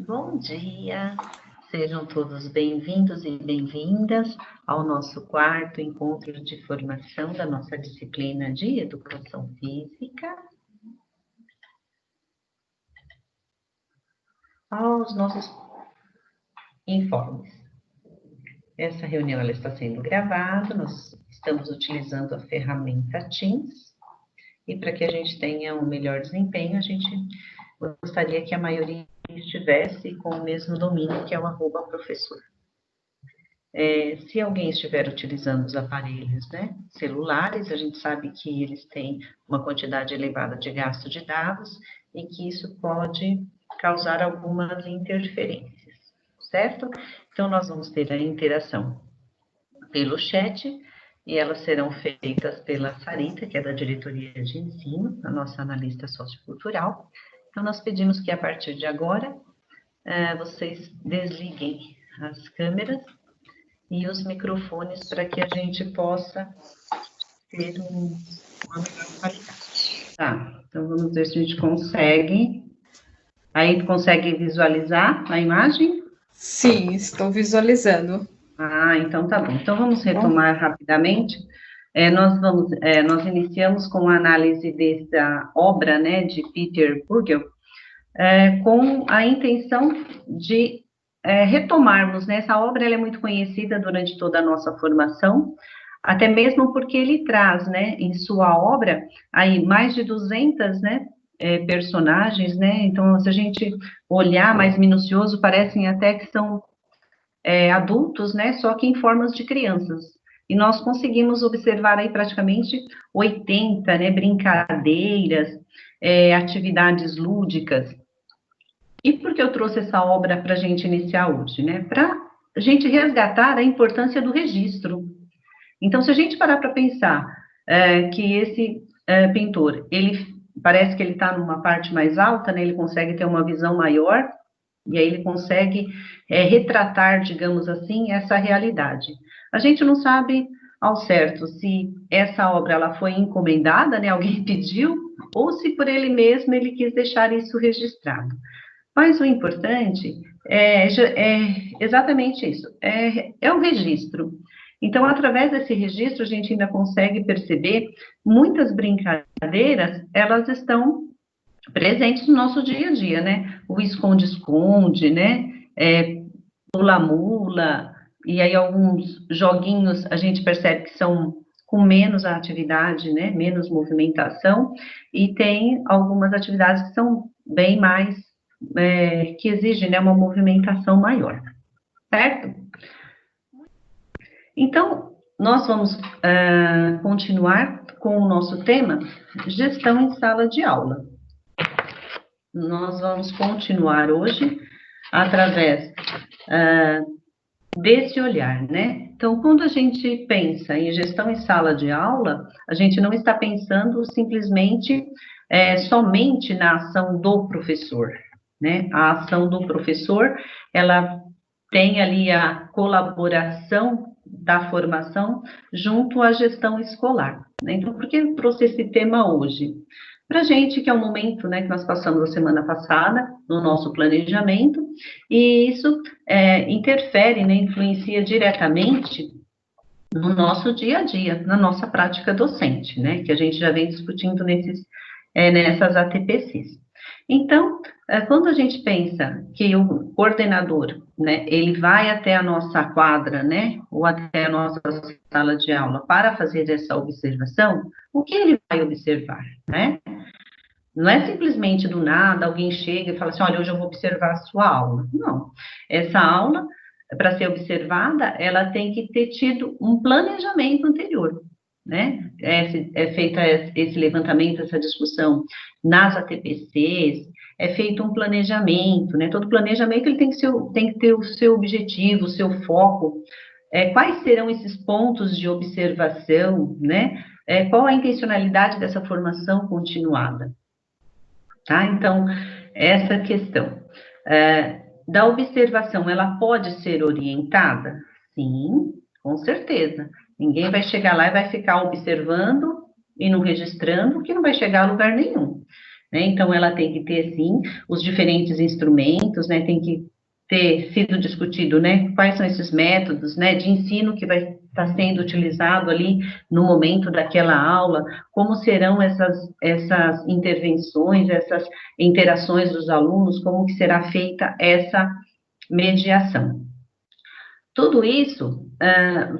Bom dia, sejam todos bem-vindos e bem-vindas ao nosso quarto encontro de formação da nossa disciplina de Educação Física. Aos nossos informes. Essa reunião ela está sendo gravada, nós estamos utilizando a ferramenta Teams, e para que a gente tenha um melhor desempenho, a gente gostaria que a maioria estivesse com o mesmo domínio, que é o @professor. Se alguém estiver utilizando os aparelhos, né, celulares, a gente sabe que eles têm uma quantidade elevada de gasto de dados e que isso pode causar algumas interferências, certo? Então, nós vamos ter a interação pelo chat e elas serão feitas pela Sarita, que é da diretoria de ensino, a nossa analista sociocultural. Então, nós pedimos que a partir de agora vocês desliguem as câmeras e os microfones para que a gente possa ter uma melhor qualidade. Tá, então vamos ver se a gente consegue. Aí, consegue visualizar a imagem? Sim, estou visualizando. Então tá bom. Então vamos retomar rapidamente. Nós iniciamos com a análise dessa obra, né, de Peter Bruegel, com a intenção de retomarmos, né? Essa obra ela é muito conhecida durante toda a nossa formação, até mesmo porque ele traz, né, em sua obra, aí mais de 200, né, personagens, né? Então, se a gente olhar mais minucioso, parecem até que são adultos, né? Só que em formas de crianças. E nós conseguimos observar aí praticamente 80, né, brincadeiras, atividades lúdicas. E por que eu trouxe essa obra para a gente iniciar hoje, né? Para a gente resgatar a importância do registro. Então, se a gente parar para pensar que esse pintor, ele parece que ele está numa parte mais alta, né? Ele consegue ter uma visão maior, e aí ele consegue retratar, digamos assim, essa realidade. A gente não sabe ao certo se essa obra ela foi encomendada, né? Alguém pediu, ou se por ele mesmo ele quis deixar isso registrado. Mas o importante é exatamente isso, é o registro. Então, através desse registro, a gente ainda consegue perceber muitas brincadeiras, elas estão presentes no nosso dia a dia, né? O esconde-esconde, né? Pula-mula, e aí alguns joguinhos a gente percebe que são com menos atividade, né? Menos movimentação, e tem algumas atividades que são bem mais que exige, né, uma movimentação maior, certo? Então, nós vamos continuar com o nosso tema, gestão em sala de aula. Nós vamos continuar hoje através desse olhar, né? Então, quando a gente pensa em gestão em sala de aula, a gente não está pensando simplesmente somente na ação do professor, né? A ação do professor, ela tem ali a colaboração da formação junto à gestão escolar, né? Então, por que eu trouxe esse tema hoje? Para a gente, que é um momento, né, que nós passamos a semana passada no nosso planejamento, e isso interfere, né, influencia diretamente no nosso dia a dia, na nossa prática docente, né, que a gente já vem discutindo nessas ATPCs. Então, quando a gente pensa que o coordenador, né, ele vai até a nossa quadra, né, ou até a nossa sala de aula para fazer essa observação, o que ele vai observar, né? Não é simplesmente do nada alguém chega e fala assim, olha, hoje eu vou observar a sua aula. Não. Essa aula, para ser observada, ela tem que ter tido um planejamento anterior, né? É feito esse levantamento, essa discussão nas ATPCs, é feito um planejamento, né? Todo planejamento ele tem que ter o seu objetivo, o seu foco. Quais serão esses pontos de observação, né? Qual a intencionalidade dessa formação continuada? Tá? Então, essa questão da observação, ela pode ser orientada? Sim, com certeza. Ninguém vai chegar lá e vai ficar observando e não registrando, que não vai chegar a lugar nenhum. né? Então, ela tem que ter, sim, os diferentes instrumentos, né? Tem que ter sido discutido, né? Quais são esses métodos, né? De ensino que vai estar sendo utilizado ali no momento daquela aula, como serão essas intervenções, essas interações dos alunos, como que será feita essa mediação. Tudo isso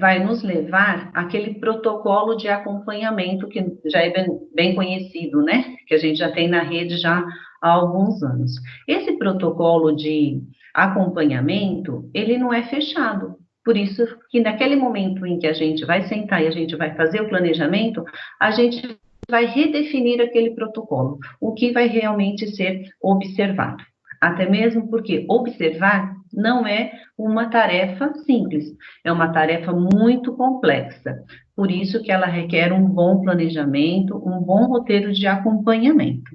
vai nos levar àquele protocolo de acompanhamento que já é bem conhecido, né? Que a gente já tem na rede já há alguns anos. Esse protocolo de acompanhamento, ele não é fechado. Por isso que naquele momento em que a gente vai sentar e a gente vai fazer o planejamento, a gente vai redefinir aquele protocolo, o que vai realmente ser observado. Até mesmo porque observar não é uma tarefa simples, é uma tarefa muito complexa. Por isso que ela requer um bom planejamento, um bom roteiro de acompanhamento.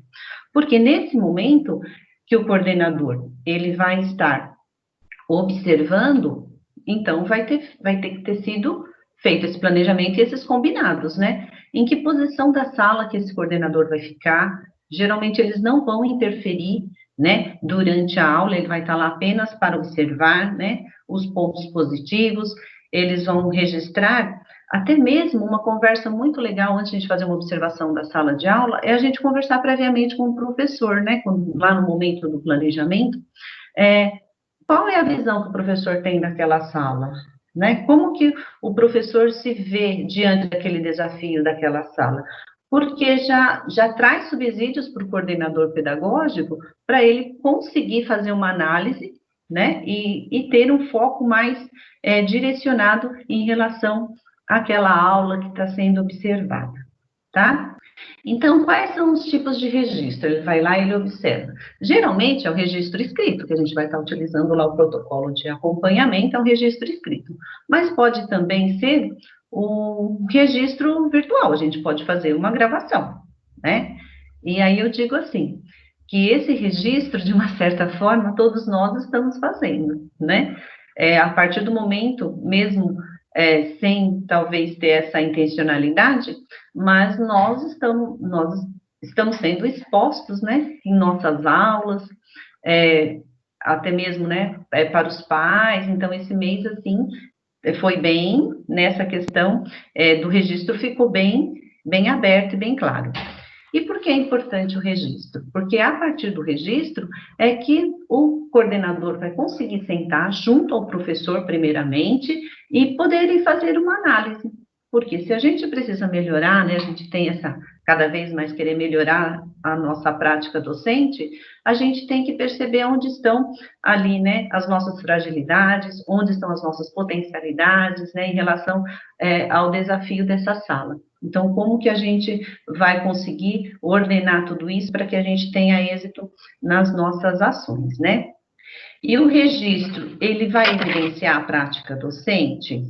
Porque nesse momento que o coordenador ele vai estar observando, então vai ter que ter sido feito esse planejamento e esses combinados, né? Em que posição da sala que esse coordenador vai ficar? Geralmente eles não vão interferir, né? Durante a aula, ele vai estar lá apenas para observar, né? Os pontos positivos, eles vão registrar até mesmo uma conversa muito legal antes de a gente fazer uma observação da sala de aula, é a gente conversar previamente com o professor, né? Lá no momento do planejamento, qual é a visão que o professor tem daquela sala? Né? Como que o professor se vê diante daquele desafio daquela sala? Porque já traz subsídios para o coordenador pedagógico para ele conseguir fazer uma análise, né? E ter um foco mais direcionado em relação àquela aula que está sendo observada, tá? Então, quais são os tipos de registro? Ele vai lá e ele observa. Geralmente é o registro escrito, que a gente vai estar utilizando lá o protocolo de acompanhamento, é um registro escrito. Mas pode também ser o registro virtual, a gente pode fazer uma gravação, né? E aí eu digo assim, que esse registro, de uma certa forma, todos nós estamos fazendo, né? A partir do momento, mesmo sem talvez ter essa intencionalidade, mas nós estamos sendo expostos, né, em nossas aulas, até mesmo, né, para os pais. Então, esse mês, assim, foi bem nessa questão do registro, ficou bem aberto e bem claro. E por que é importante o registro? Porque a partir do registro é que o coordenador vai conseguir sentar junto ao professor, primeiramente, e poderem fazer uma análise. Porque se a gente precisa melhorar, né, a gente tem cada vez mais querer melhorar a nossa prática docente, a gente tem que perceber onde estão ali, né, as nossas fragilidades, onde estão as nossas potencialidades, né, em relação ao desafio dessa sala. Então, como que a gente vai conseguir ordenar tudo isso para que a gente tenha êxito nas nossas ações, né? E o registro, ele vai evidenciar a prática docente?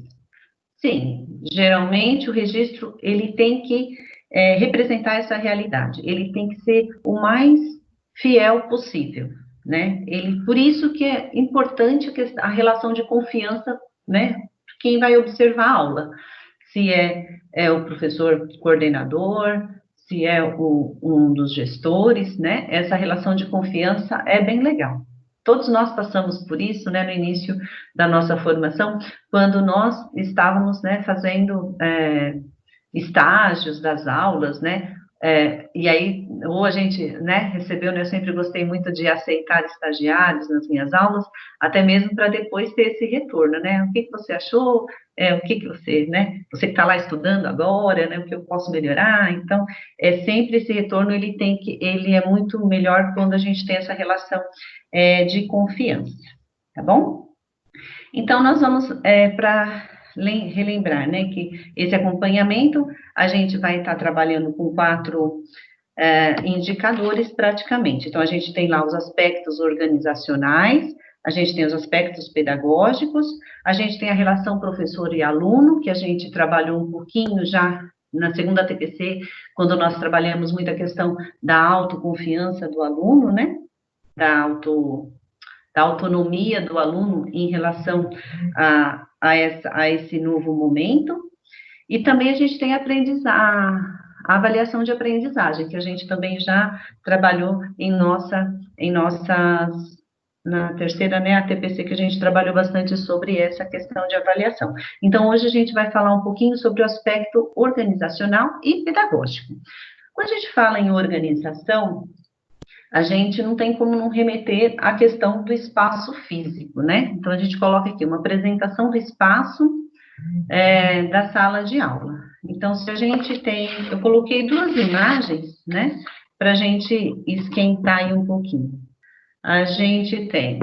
Sim, geralmente o registro, ele tem que representar essa realidade, ele tem que ser o mais fiel possível, né? Por isso que é importante a relação de confiança, né? Quem vai observar a aula, se é o professor coordenador, se é um dos gestores, né? Essa relação de confiança é bem legal. Todos nós passamos por isso, né, no início da nossa formação, quando nós estávamos, né, fazendo estágios das aulas, né, e aí, ou a gente, né, recebeu, né, eu sempre gostei muito de aceitar estagiários nas minhas aulas, até mesmo para depois ter esse retorno, né, o que você achou, o que você, né, você que está lá estudando agora, né, o que eu posso melhorar. Então, sempre esse retorno, ele é muito melhor quando a gente tem essa relação de confiança, tá bom? Então, nós vamos para relembrar, né, que esse acompanhamento, a gente vai estar trabalhando com 4 indicadores praticamente. Então, a gente tem lá os aspectos organizacionais, a gente tem os aspectos pedagógicos, a gente tem a relação professor e aluno, que a gente trabalhou um pouquinho já na segunda TPC, quando nós trabalhamos muito a questão da autoconfiança do aluno, né, da autonomia do aluno em relação a esse novo momento. E também a gente tem a avaliação de aprendizagem, que a gente também já trabalhou na terceira, né, a TPC, que a gente trabalhou bastante sobre essa questão de avaliação. Então, hoje a gente vai falar um pouquinho sobre o aspecto organizacional e pedagógico. Quando a gente fala em organização, a gente não tem como não remeter à questão do espaço físico, né? Então, a gente coloca aqui uma apresentação do espaço da sala de aula. Então, se a gente tem, eu coloquei duas imagens, né, para a gente esquentar aí um pouquinho. A gente tem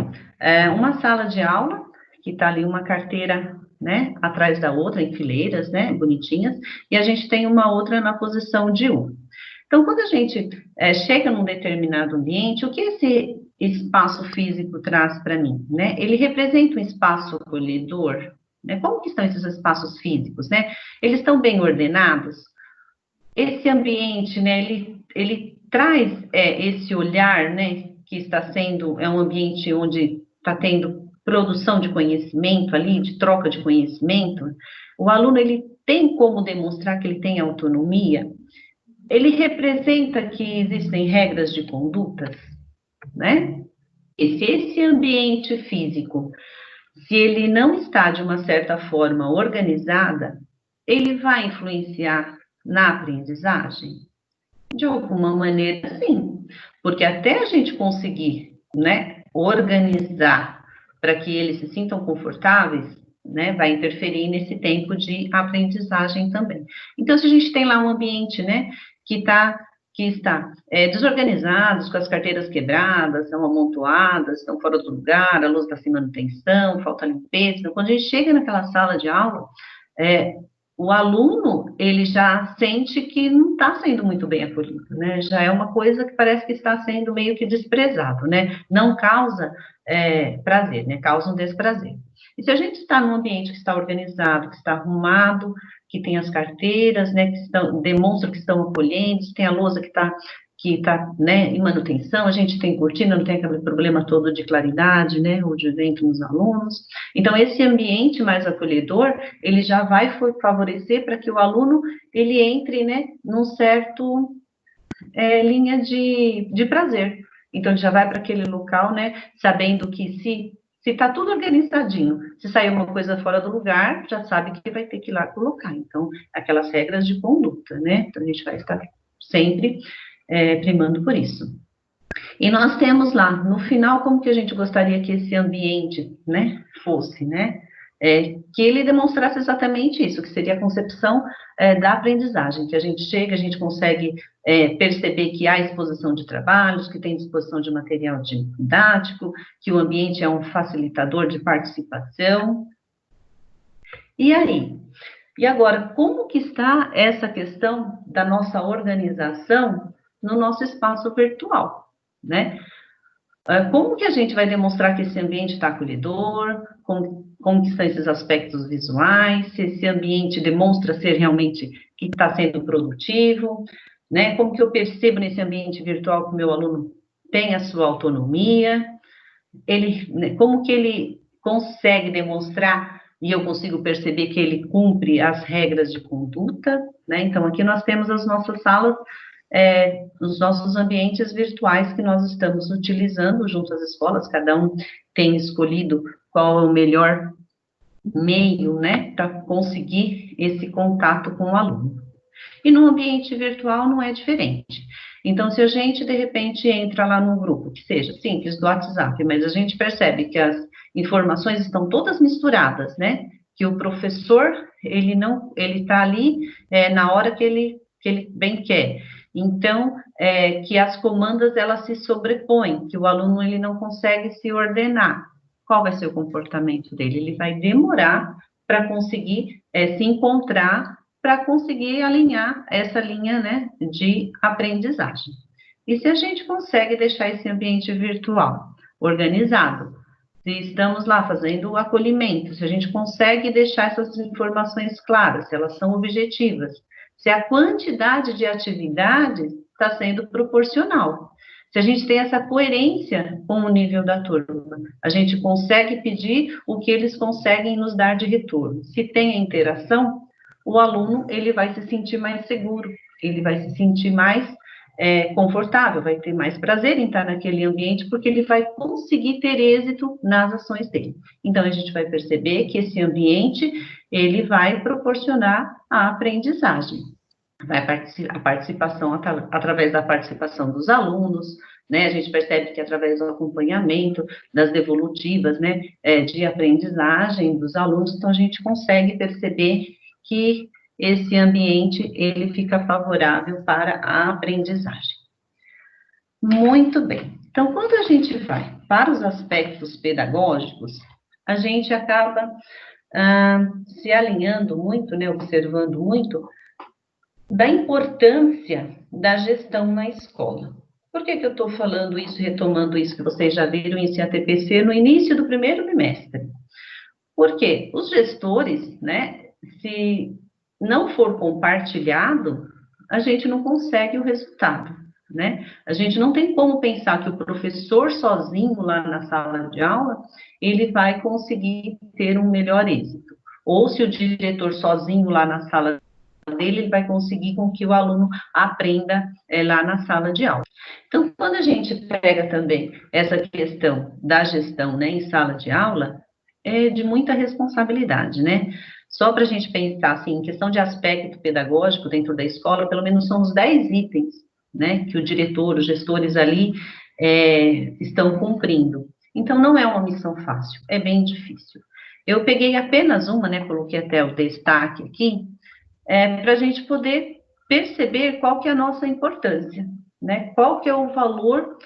uma sala de aula, que está ali uma carteira, né, atrás da outra, em fileiras, né, bonitinhas, e a gente tem uma outra na posição de U. Então, quando a gente chega num determinado ambiente, o que esse espaço físico traz para mim, né? Ele representa um espaço acolhedor, né? Como que estão esses espaços físicos, né? Eles estão bem ordenados? Esse ambiente, né, ele traz esse olhar, né, que está sendo, é um ambiente onde está tendo produção de conhecimento ali, de troca de conhecimento. O aluno, ele tem como demonstrar que ele tem autonomia? Ele representa que existem regras de condutas, né? E se esse ambiente físico, se ele não está de uma certa forma organizada, ele vai influenciar na aprendizagem? De alguma maneira, sim, porque até a gente conseguir, né, organizar para que eles se sintam confortáveis, né, vai interferir nesse tempo de aprendizagem também. Então, se a gente tem lá um ambiente, né, que está desorganizados, com as carteiras quebradas, estão amontoadas, estão fora do lugar, a luz está sem manutenção, falta limpeza. Então, quando a gente chega naquela sala de aula, o aluno, ele já sente que não está sendo muito bem acolhido, né? Já é uma coisa que parece que está sendo meio que desprezado, né? Não causa prazer, né? Causa um desprazer. E se a gente está num ambiente que está organizado, que está arrumado, que tem as carteiras, né, que demonstram que estão acolhentes, tem a lousa que tá, né, em manutenção, a gente tem cortina, não tem aquele problema todo de claridade, né, ou de vento nos alunos. Então, esse ambiente mais acolhedor, ele já vai favorecer para que o aluno, ele entre, né, num certo linha de prazer. Então, ele já vai para aquele local, né, sabendo que se está tudo organizadinho, se sair uma coisa fora do lugar, já sabe que vai ter que ir lá colocar. Então, aquelas regras de conduta, né? Então, a gente vai estar sempre primando por isso. E nós temos lá, no final, como que a gente gostaria que esse ambiente, né, fosse, né? Que ele demonstrasse exatamente isso, que seria a concepção da aprendizagem, que a gente chega, a gente consegue perceber que há exposição de trabalhos, que tem disposição de material didático, que o ambiente é um facilitador de participação. E aí? E agora, como que está essa questão da nossa organização no nosso espaço virtual, né? Como que a gente vai demonstrar que esse ambiente está acolhedor, como que estão esses aspectos visuais, se esse ambiente demonstra ser realmente que está sendo produtivo, né? Como que eu percebo nesse ambiente virtual que o meu aluno tem a sua autonomia, como que ele consegue demonstrar e eu consigo perceber que ele cumpre as regras de conduta, né? Então, aqui nós temos as nossas salas, os nossos ambientes virtuais que nós estamos utilizando junto às escolas, cada um tem escolhido qual é o melhor meio, né, para conseguir esse contato com o aluno. E no ambiente virtual não é diferente. Então, se a gente, de repente, entra lá num grupo, que seja simples, do WhatsApp, mas a gente percebe que as informações estão todas misturadas, né, que o professor, ele está ali na hora que ele bem quer. Então, que as comandas, elas se sobrepõem, que o aluno, ele não consegue se ordenar. Qual vai ser o comportamento dele? Ele vai demorar para conseguir se encontrar, para conseguir alinhar essa linha, né, de aprendizagem. E se a gente consegue deixar esse ambiente virtual organizado, se estamos lá fazendo o acolhimento, se a gente consegue deixar essas informações claras, se elas são objetivas, se a quantidade de atividades está sendo proporcional, se a gente tem essa coerência com o nível da turma, a gente consegue pedir o que eles conseguem nos dar de retorno. Se tem a interação, o aluno, ele vai se sentir mais seguro, ele vai se sentir mais confortável, vai ter mais prazer em estar naquele ambiente, porque ele vai conseguir ter êxito nas ações dele. Então, a gente vai perceber que esse ambiente, ele vai proporcionar a aprendizagem. A participação, através da participação dos alunos, né, a gente percebe que através do acompanhamento, das devolutivas, né, de aprendizagem dos alunos, então a gente consegue perceber que esse ambiente, ele fica favorável para a aprendizagem. Muito bem. Então, quando a gente vai para os aspectos pedagógicos, a gente acaba se alinhando muito, né, observando muito, da importância da gestão na escola. Por que eu estou falando isso, retomando isso que vocês já viram em CATPC no início do primeiro bimestre? Porque os gestores, né, se não for compartilhado, a gente não consegue o resultado, né? A gente não tem como pensar que o professor sozinho lá na sala de aula, ele vai conseguir ter um melhor êxito. Ou se o diretor sozinho lá na sala dele, ele vai conseguir com que o aluno aprenda lá na sala de aula. Então, quando a gente pega também essa questão da gestão, né, em sala de aula, é de muita responsabilidade, né? Só para a gente pensar, assim, em questão de aspecto pedagógico dentro da escola, pelo menos são uns 10 itens, né, que o diretor, os gestores ali estão cumprindo. Então, não é uma missão fácil, é bem difícil. Eu peguei apenas uma, né, coloquei até o destaque aqui, para a gente poder perceber qual que é a nossa importância, né, qual que é o valor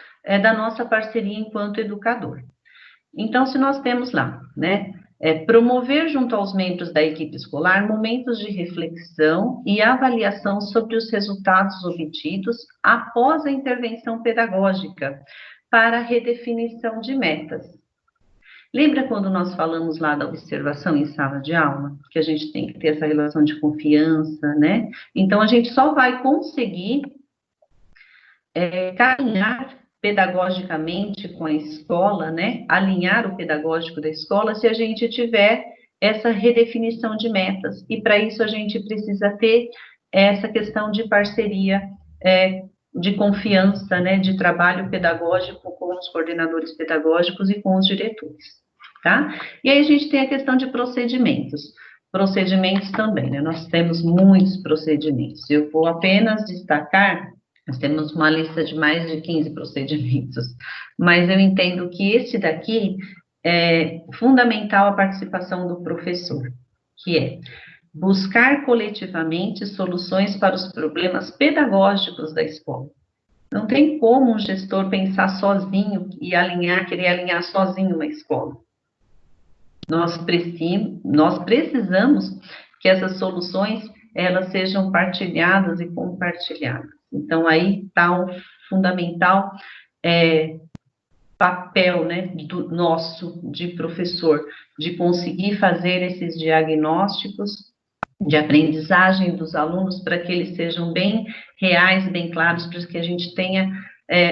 da nossa parceria enquanto educador. Então, se nós temos lá, né, promover junto aos membros da equipe escolar momentos de reflexão e avaliação sobre os resultados obtidos após a intervenção pedagógica para a redefinição de metas. Lembra quando nós falamos lá da observação em sala de aula? Que a gente tem que ter essa relação de confiança, né? Então, a gente só vai conseguir caminhar pedagogicamente com a escola, né, alinhar o pedagógico da escola, se a gente tiver essa redefinição de metas, e para isso a gente precisa ter essa questão de parceria, de confiança, né, de trabalho pedagógico com os coordenadores pedagógicos e com os diretores, tá? E aí a gente tem a questão de procedimentos também, né, nós temos muitos procedimentos, eu vou apenas destacar. Nós temos uma lista de mais de 15 procedimentos, mas eu entendo que esse daqui é fundamental a participação do professor, que é buscar coletivamente soluções para os problemas pedagógicos da escola. Não tem como um gestor pensar sozinho e querer alinhar sozinho uma escola. Nós precisamos que essas soluções elas sejam partilhadas e compartilhadas. Então, aí está o fundamental papel, né, do nosso de professor, de conseguir fazer esses diagnósticos de aprendizagem dos alunos para que eles sejam bem reais, bem claros, para que a gente tenha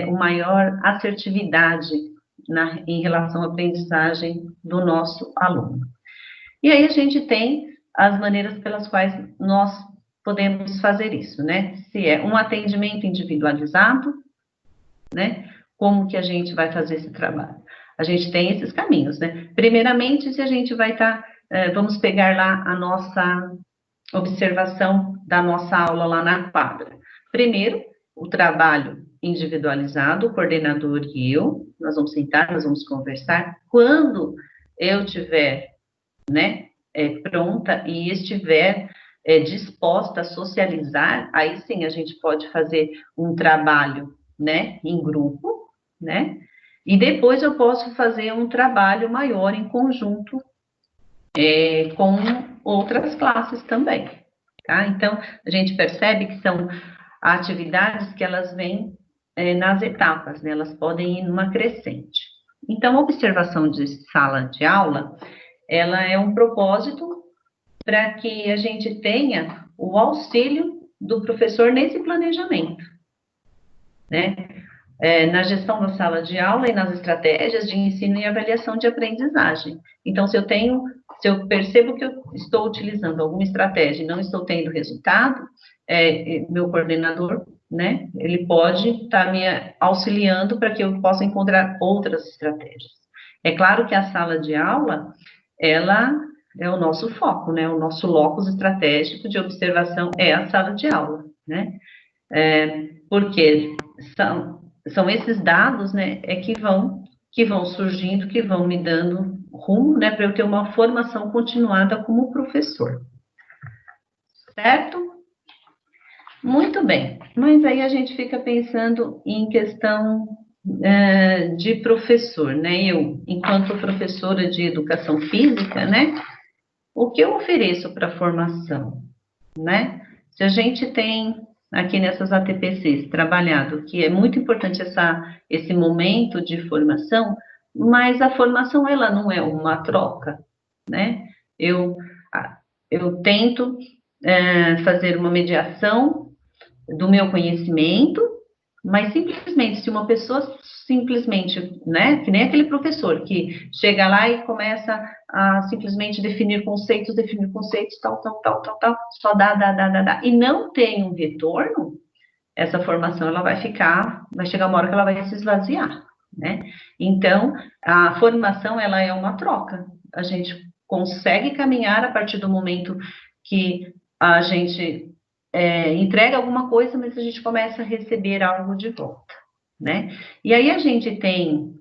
uma maior assertividade em relação à aprendizagem do nosso aluno. E aí a gente tem as maneiras pelas quais nós podemos fazer isso, né? Se é um atendimento individualizado, né? Como que a gente vai fazer esse trabalho? A gente tem esses caminhos, né? Primeiramente, se a gente vai vamos pegar lá a nossa observação da nossa aula lá na quadra. Primeiro, o trabalho individualizado, o coordenador e eu, nós vamos sentar, nós vamos conversar. Quando eu tiver, né, pronta e estiver disposta a socializar, aí sim a gente pode fazer um trabalho, né, em grupo, né, e depois eu posso fazer um trabalho maior em conjunto com outras classes também, tá? Então, a gente percebe que são atividades que elas vêm nas etapas, né, elas podem ir numa crescente. Então, a observação de sala de aula, ela é um propósito para que a gente tenha o auxílio do professor nesse planejamento, né? Na gestão da sala de aula e nas estratégias de ensino e avaliação de aprendizagem. Então, se eu percebo que eu estou utilizando alguma estratégia e não estou tendo resultado, meu coordenador, né? Ele pode estar me auxiliando para que eu possa encontrar outras estratégias. É claro que a sala de aula, ela é o nosso foco, né? O nosso locus estratégico de observação é a sala de aula, né? Porque são esses dados, né, que vão surgindo, que vão me dando rumo, né, para eu ter uma formação continuada como professor. Certo? Muito bem. Mas aí a gente fica pensando em questão de professor, né? Eu, enquanto professora de educação física, né, o que eu ofereço para a formação, né? Se a gente tem aqui nessas ATPCs trabalhado que é muito importante esse momento de formação, mas a formação ela não é uma troca, né? Eu, eu tento fazer uma mediação do meu conhecimento, mas simplesmente, se uma pessoa simplesmente, né, que nem aquele professor que chega lá e começa a simplesmente definir conceitos, tal, só dá, e não tem um retorno, essa formação, ela vai chegar uma hora que ela vai se esvaziar, né? Então, a formação, ela é uma troca, a gente consegue caminhar a partir do momento que a gente entrega alguma coisa, mas a gente começa a receber algo de volta, né? E aí a gente tem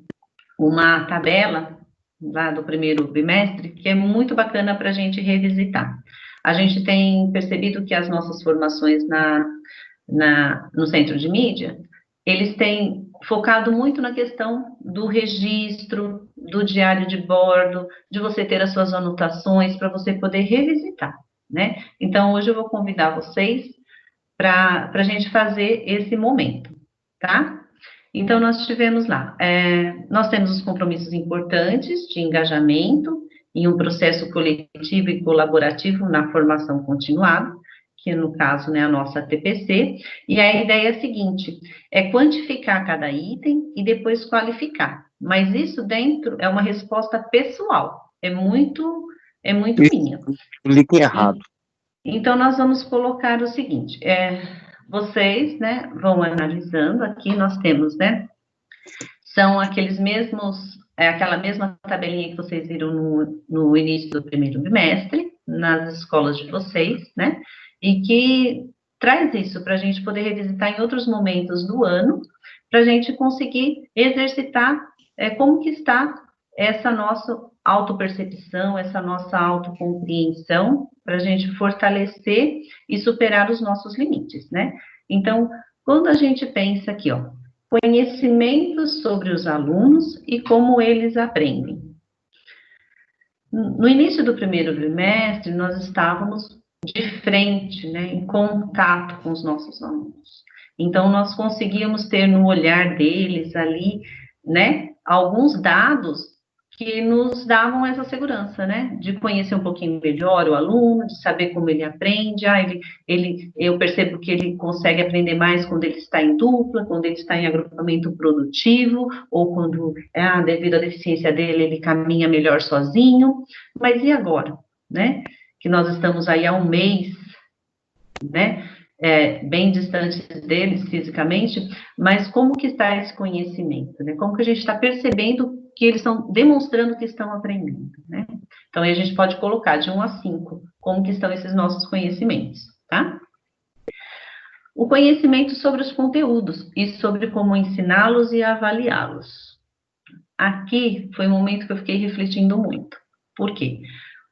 uma tabela lá do primeiro bimestre que é muito bacana para a gente revisitar. A gente tem percebido que as nossas formações no centro de mídia, eles têm focado muito na questão do registro, do diário de bordo, de você ter as suas anotações para você poder revisitar, né? Então, hoje eu vou convidar vocês para a gente fazer esse momento, tá? Então, nós tivemos lá, nós temos os compromissos importantes de engajamento em um processo coletivo e colaborativo na formação continuada, que no caso, né, a nossa TPC, e a ideia é a seguinte, é quantificar cada item e depois qualificar, mas isso dentro é uma resposta pessoal, é muito minha. Clique errado. Então, nós vamos colocar o seguinte, vocês, né, vão analisando, aqui nós temos, né, são aqueles mesmos, aquela mesma tabelinha que vocês viram no início do primeiro bimestre, nas escolas de vocês, né, e que traz isso para a gente poder revisitar em outros momentos do ano, para a gente conseguir exercitar como que está essa nossa autopercepção, essa nossa autocompreensão, para a gente fortalecer e superar os nossos limites, né? Então, quando a gente pensa aqui, ó, conhecimentos sobre os alunos e como eles aprendem. No início do primeiro trimestre, nós estávamos de frente, né, em contato com os nossos alunos. Então, nós conseguíamos ter no olhar deles ali, né, alguns dados que nos davam essa segurança, né, de conhecer um pouquinho melhor o aluno, de saber como ele aprende, eu percebo que ele consegue aprender mais quando ele está em dupla, quando ele está em agrupamento produtivo, ou quando, devido à deficiência dele, ele caminha melhor sozinho, mas e agora, né, que nós estamos aí há um mês, né, bem distantes deles fisicamente, mas como que está esse conhecimento, né? Como que a gente está percebendo que eles estão demonstrando que estão aprendendo, né? Então, aí a gente pode colocar de 1 a 5, como que estão esses nossos conhecimentos, tá? O conhecimento sobre os conteúdos e sobre como ensiná-los e avaliá-los. Aqui foi um momento que eu fiquei refletindo muito. Por quê?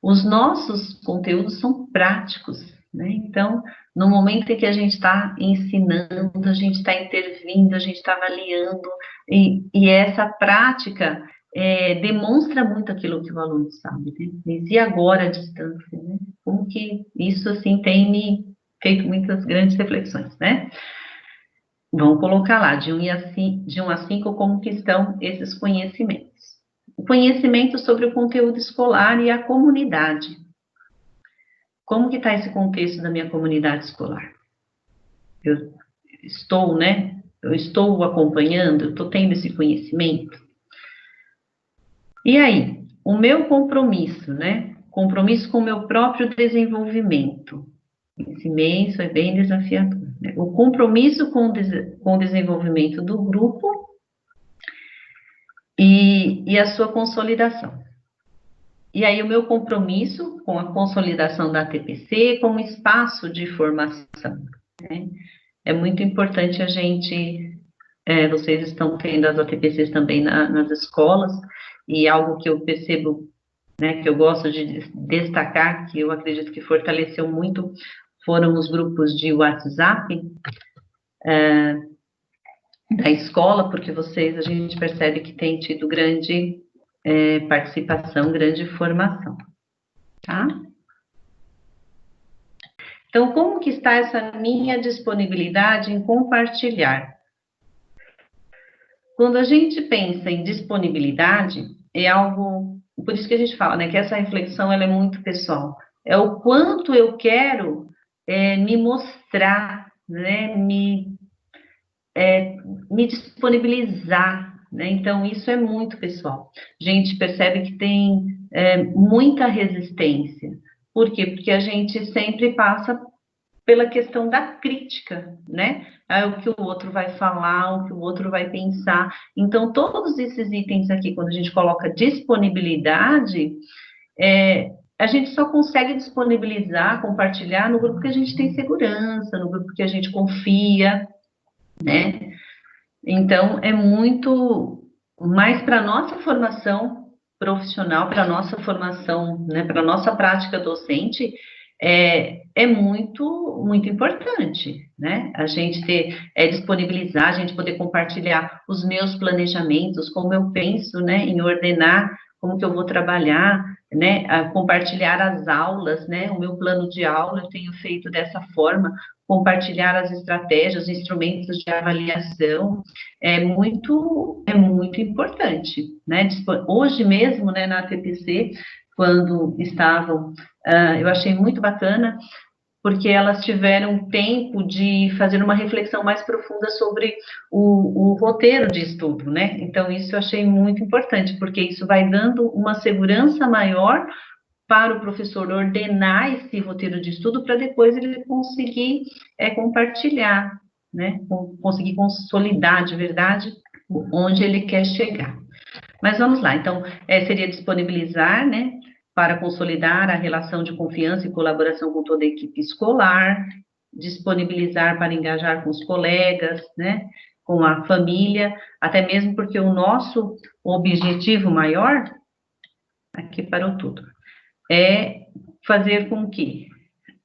Os nossos conteúdos são práticos, né? Então, no momento em que a gente está ensinando, a gente está intervindo, a gente está avaliando, e essa prática demonstra muito aquilo que o aluno sabe, né? Mas e agora a distância, né? Como que isso, assim, tem me feito muitas grandes reflexões, né? Vamos colocar lá, de 1 a 5, como que estão esses conhecimentos. O conhecimento sobre o conteúdo escolar e a comunidade. Como que está esse contexto da minha comunidade escolar? Eu estou acompanhando, eu estou tendo esse conhecimento. E aí, o meu compromisso, né? Compromisso com o meu próprio desenvolvimento. Esse mês foi bem desafiador, né? O compromisso com o desenvolvimento do grupo e a sua consolidação. E aí o meu compromisso com a consolidação da TPC como espaço de formação, né? É muito importante a gente, vocês estão tendo as ATPCs também nas escolas, e algo que eu percebo, né, que eu gosto de destacar, que eu acredito que fortaleceu muito, foram os grupos de WhatsApp da escola, porque a gente percebe que tem tido grande participação, grande formação, tá? Então, como que está essa minha disponibilidade em compartilhar? Quando a gente pensa em disponibilidade, é algo, por isso que a gente fala, né, que essa reflexão ela é muito pessoal. É o quanto eu quero me mostrar, né, me disponibilizar, né? Então, isso é muito pessoal. A gente percebe que tem muita resistência. Por quê? Porque a gente sempre passa pela questão da crítica, né? O que o outro vai falar, o que o outro vai pensar. Então, todos esses itens aqui, quando a gente coloca disponibilidade, a gente só consegue disponibilizar, compartilhar no grupo que a gente tem segurança, no grupo que a gente confia, né? Então, é muito mais para a nossa formação profissional, para a nossa formação, né, para a nossa prática docente, é muito, muito importante, né? A gente disponibilizar, a gente poder compartilhar os meus planejamentos, como eu penso, né, em ordenar, como que eu vou trabalhar, né, compartilhar as aulas, né, o meu plano de aula eu tenho feito dessa forma, compartilhar as estratégias, os instrumentos de avaliação, é muito importante, né? Hoje mesmo, né, na TPC, quando estavam, eu achei muito bacana, porque elas tiveram tempo de fazer uma reflexão mais profunda sobre o roteiro de estudo, né? Então, isso eu achei muito importante, porque isso vai dando uma segurança maior para o professor ordenar esse roteiro de estudo para depois ele conseguir compartilhar, né? Conseguir consolidar de verdade onde ele quer chegar. Mas vamos lá, então, seria disponibilizar, né, para consolidar a relação de confiança e colaboração com toda a equipe escolar, disponibilizar para engajar com os colegas, né, com a família, até mesmo porque o nosso objetivo maior, aqui parou tudo, é fazer com que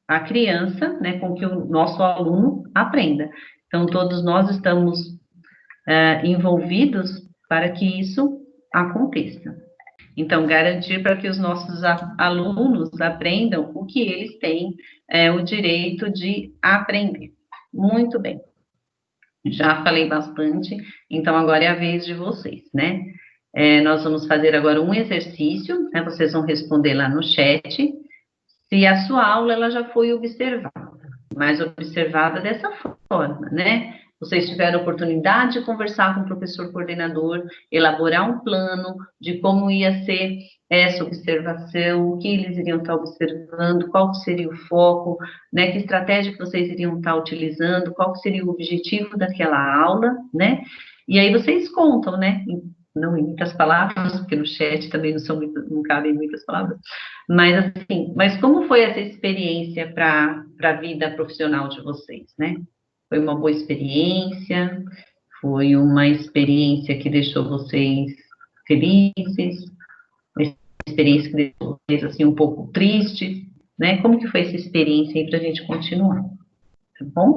a criança, né, com que o nosso aluno aprenda. Então, todos nós estamos envolvidos para que isso aconteça. Então, garantir para que os nossos alunos aprendam o que eles têm o direito de aprender. Muito bem. Já falei bastante, então agora é a vez de vocês, né? Nós vamos fazer agora um exercício, né? Vocês vão responder lá no chat, se a sua aula ela já foi observada, mas observada dessa forma, né? Vocês tiveram a oportunidade de conversar com o professor coordenador, elaborar um plano de como ia ser essa observação, o que eles iriam estar observando, qual seria o foco, né? Que estratégia que vocês iriam estar utilizando, qual seria o objetivo daquela aula, né? E aí vocês contam, né? Não em muitas palavras, porque no chat também não cabem muitas palavras, mas assim, como foi essa experiência para a vida profissional de vocês, né? Foi uma boa experiência? Foi uma experiência que deixou vocês felizes? Uma experiência que deixou vocês, assim, um pouco tristes, né? Como que foi essa experiência aí para a gente continuar? Tá bom?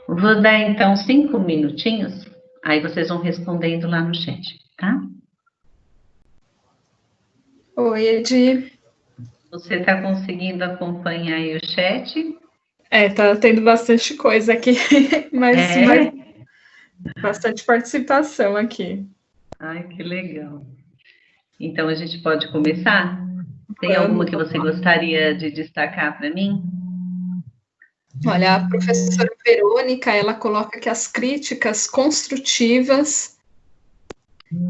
Vou dar, então, 5 minutinhos, aí vocês vão respondendo lá no chat, tá? Oi, Edi. Você está conseguindo acompanhar aí o chat? Tá tendo bastante coisa aqui, mas bastante participação aqui. Ai, que legal. Então, a gente pode começar? Tem alguma que você gostaria de destacar para mim? Olha, a professora Verônica, ela coloca que as críticas construtivas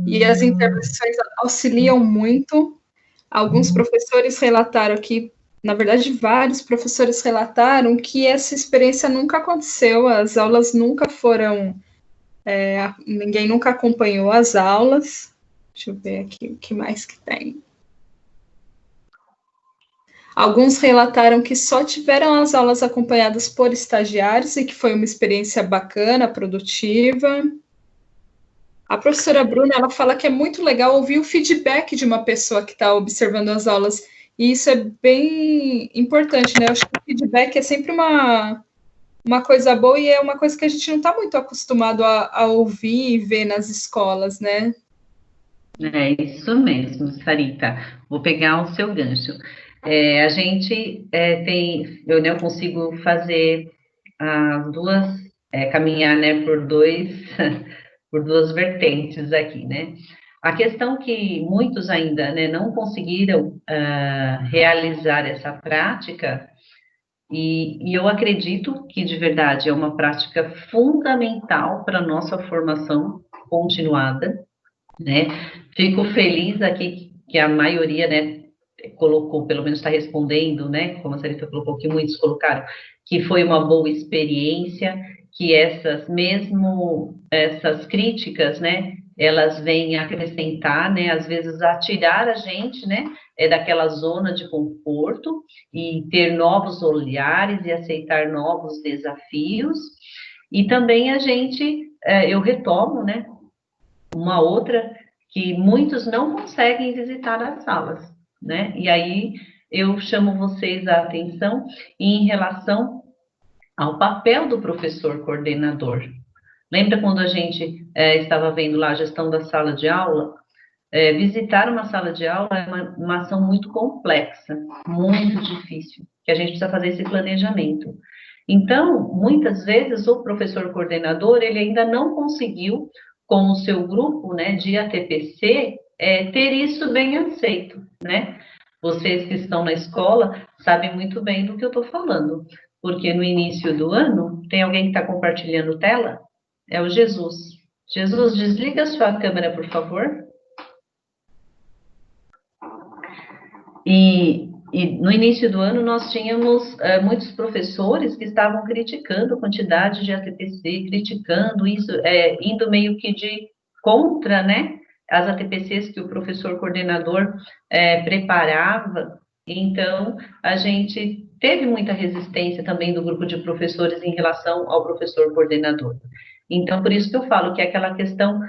e as intervenções auxiliam muito, Alguns professores relataram que, na verdade, vários professores relataram que essa experiência nunca aconteceu, as aulas nunca foram, ninguém nunca acompanhou as aulas. Deixa eu ver aqui o que mais que tem. Alguns relataram que só tiveram as aulas acompanhadas por estagiários e que foi uma experiência bacana, produtiva. A professora Bruna, ela fala que é muito legal ouvir o feedback de uma pessoa que está observando as aulas, e isso é bem importante, né? Eu acho que o feedback é sempre uma coisa boa e é uma coisa que a gente não está muito acostumado a ouvir e ver nas escolas, né? É isso mesmo, Sarita. Vou pegar o seu gancho. A gente eu consigo fazer as duas, caminhar, né, por por duas vertentes aqui, né? A questão que muitos ainda, né, não conseguiram realizar essa prática, e eu acredito que, de verdade, é uma prática fundamental para a nossa formação continuada, né? Fico feliz aqui que a maioria, né, colocou, pelo menos está respondendo, né, como a Sarita colocou, que muitos colocaram, que foi uma boa experiência, que mesmo essas críticas, né, elas vêm acrescentar, né, às vezes a tirar a gente, né, daquela zona de conforto e ter novos olhares e aceitar novos desafios, e também eu retomo, né, uma outra que muitos não conseguem visitar as salas, né? E aí eu chamo vocês a atenção em relação ao papel do professor coordenador. Lembra quando a gente estava vendo lá a gestão da sala de aula? Visitar uma sala de aula é uma ação muito complexa, muito difícil, que a gente precisa fazer esse planejamento. Então, muitas vezes, o professor coordenador, ele ainda não conseguiu, com o seu grupo, né, de ATPC, ter isso bem aceito, né? Vocês que estão na escola sabem muito bem do que eu estou falando, porque no início do ano, tem alguém que está compartilhando tela? É o Jesus. Jesus, desliga a sua câmera, por favor. E no início do ano nós tínhamos muitos professores que estavam criticando a quantidade de ATPC, criticando isso, indo meio que de contra, né, as ATPCs que o professor coordenador preparava. Então, a gente teve muita resistência também do grupo de professores em relação ao professor coordenador. Então, por isso que eu falo que é aquela questão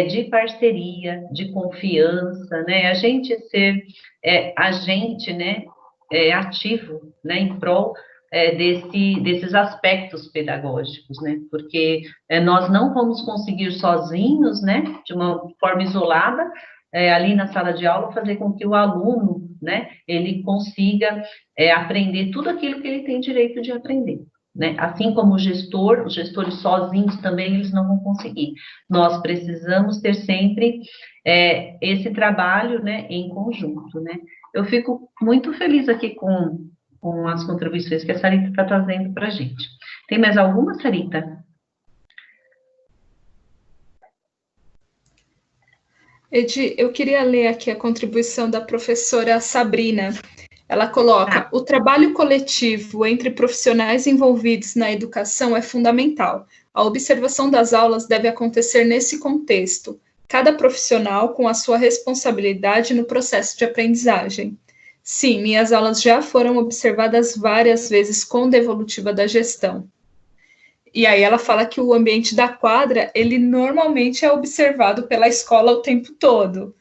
de parceria, de confiança, né, a gente ser agente, né, ativo, né, em prol desses aspectos pedagógicos, né, porque nós não vamos conseguir sozinhos, né, de uma forma isolada, ali na sala de aula, fazer com que o aluno, né, ele consiga aprender tudo aquilo que ele tem direito de aprender. Né? Assim como os gestores sozinhos também eles não vão conseguir. Nós precisamos ter sempre esse trabalho, né, em conjunto, né? Eu fico muito feliz aqui com as contribuições que a Sarita está trazendo para a gente. Tem mais alguma, Sarita? Edi, eu queria ler aqui a contribuição da professora Sabrina. Ela coloca: o trabalho coletivo entre profissionais envolvidos na educação é fundamental. A observação das aulas deve acontecer nesse contexto, cada profissional com a sua responsabilidade no processo de aprendizagem. Sim, minhas aulas já foram observadas várias vezes com devolutiva da gestão. E aí ela fala que o ambiente da quadra, ele normalmente é observado pela escola o tempo todo.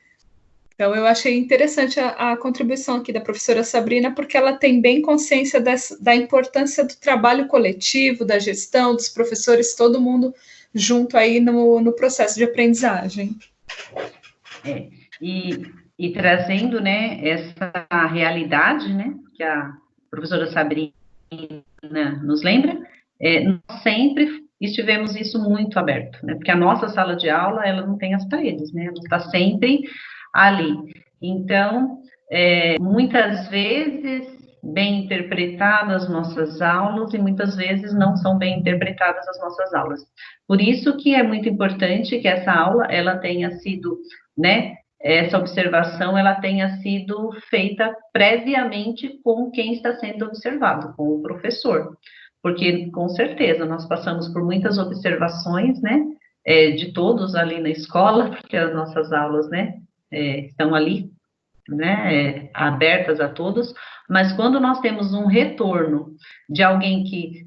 Então, eu achei interessante a contribuição aqui da professora Sabrina, porque ela tem bem consciência da importância do trabalho coletivo, da gestão, dos professores, todo mundo junto aí no processo de aprendizagem. E trazendo, né, essa realidade, né, que a professora Sabrina nos lembra, nós sempre estivemos isso muito aberto, né, porque a nossa sala de aula, ela não tem as paredes, né, ela está sempre ali. Então, muitas vezes bem interpretadas as nossas aulas e muitas vezes não são bem interpretadas as nossas aulas. Por isso que é muito importante que essa aula, ela tenha sido, né, essa observação ela tenha sido feita previamente com quem está sendo observado, com o professor, porque com certeza nós passamos por muitas observações, né, de todos ali na escola, porque as nossas aulas, né, estão ali, né, abertas a todos, mas quando nós temos um retorno de alguém que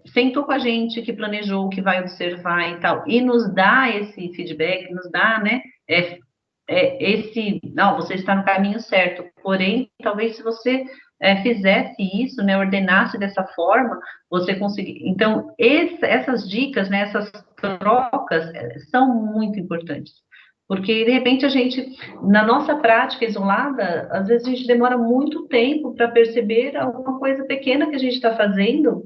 sentou com a gente, que planejou, que vai observar e tal, e nos dá esse feedback, nos dá, né, não, você está no caminho certo, porém, talvez se você fizesse isso, né, ordenasse dessa forma, você conseguir. Então, essas dicas, né, essas trocas são muito importantes, porque, de repente, a gente, na nossa prática isolada, às vezes a gente demora muito tempo para perceber alguma coisa pequena que a gente está fazendo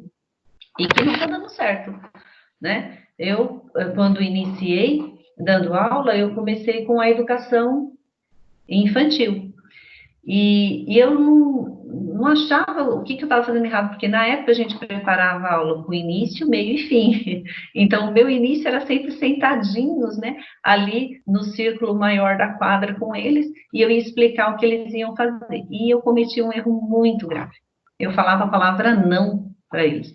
e que não está dando certo, né? Eu, quando iniciei dando aula, eu comecei com a educação infantil. E eu não achava o que eu estava fazendo errado, porque na época a gente preparava a aula com início, meio e fim. Então, o meu início era sempre sentadinhos, né, ali no círculo maior da quadra com eles, e eu ia explicar o que eles iam fazer. E eu cometi um erro muito grave. Eu falava a palavra não para eles,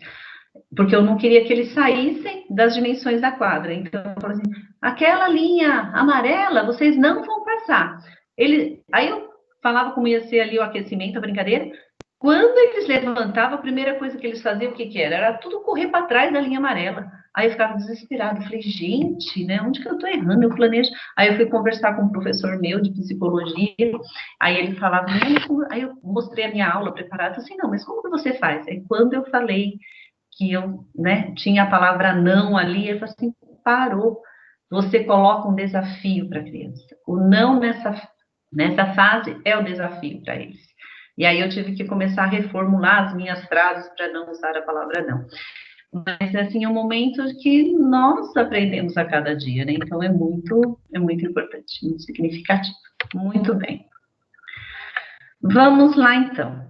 porque eu não queria que eles saíssem das dimensões da quadra. Então, eu falei assim, aquela linha amarela, vocês não vão passar. Aí eu falava como ia ser ali o aquecimento, a brincadeira. Quando eles levantavam, a primeira coisa que eles faziam, o que que era? Era tudo correr para trás da linha amarela. Aí eu ficava desesperada, eu falei, gente, né, onde que eu estou errando? Eu planejo. Aí eu fui conversar com um professor meu de psicologia, aí ele falava, aí eu mostrei a minha aula preparada, assim, não, mas como que você faz? Aí quando eu falei que eu, né, tinha a palavra não ali, ele falou assim, parou, você coloca um desafio para a criança. O não nessa fase é o desafio para eles. E aí eu tive que começar a reformular as minhas frases para não usar a palavra não. Mas, assim, é um momento que nós aprendemos a cada dia, né? Então, é muito importante, muito significativo. Muito bem. Vamos lá, então.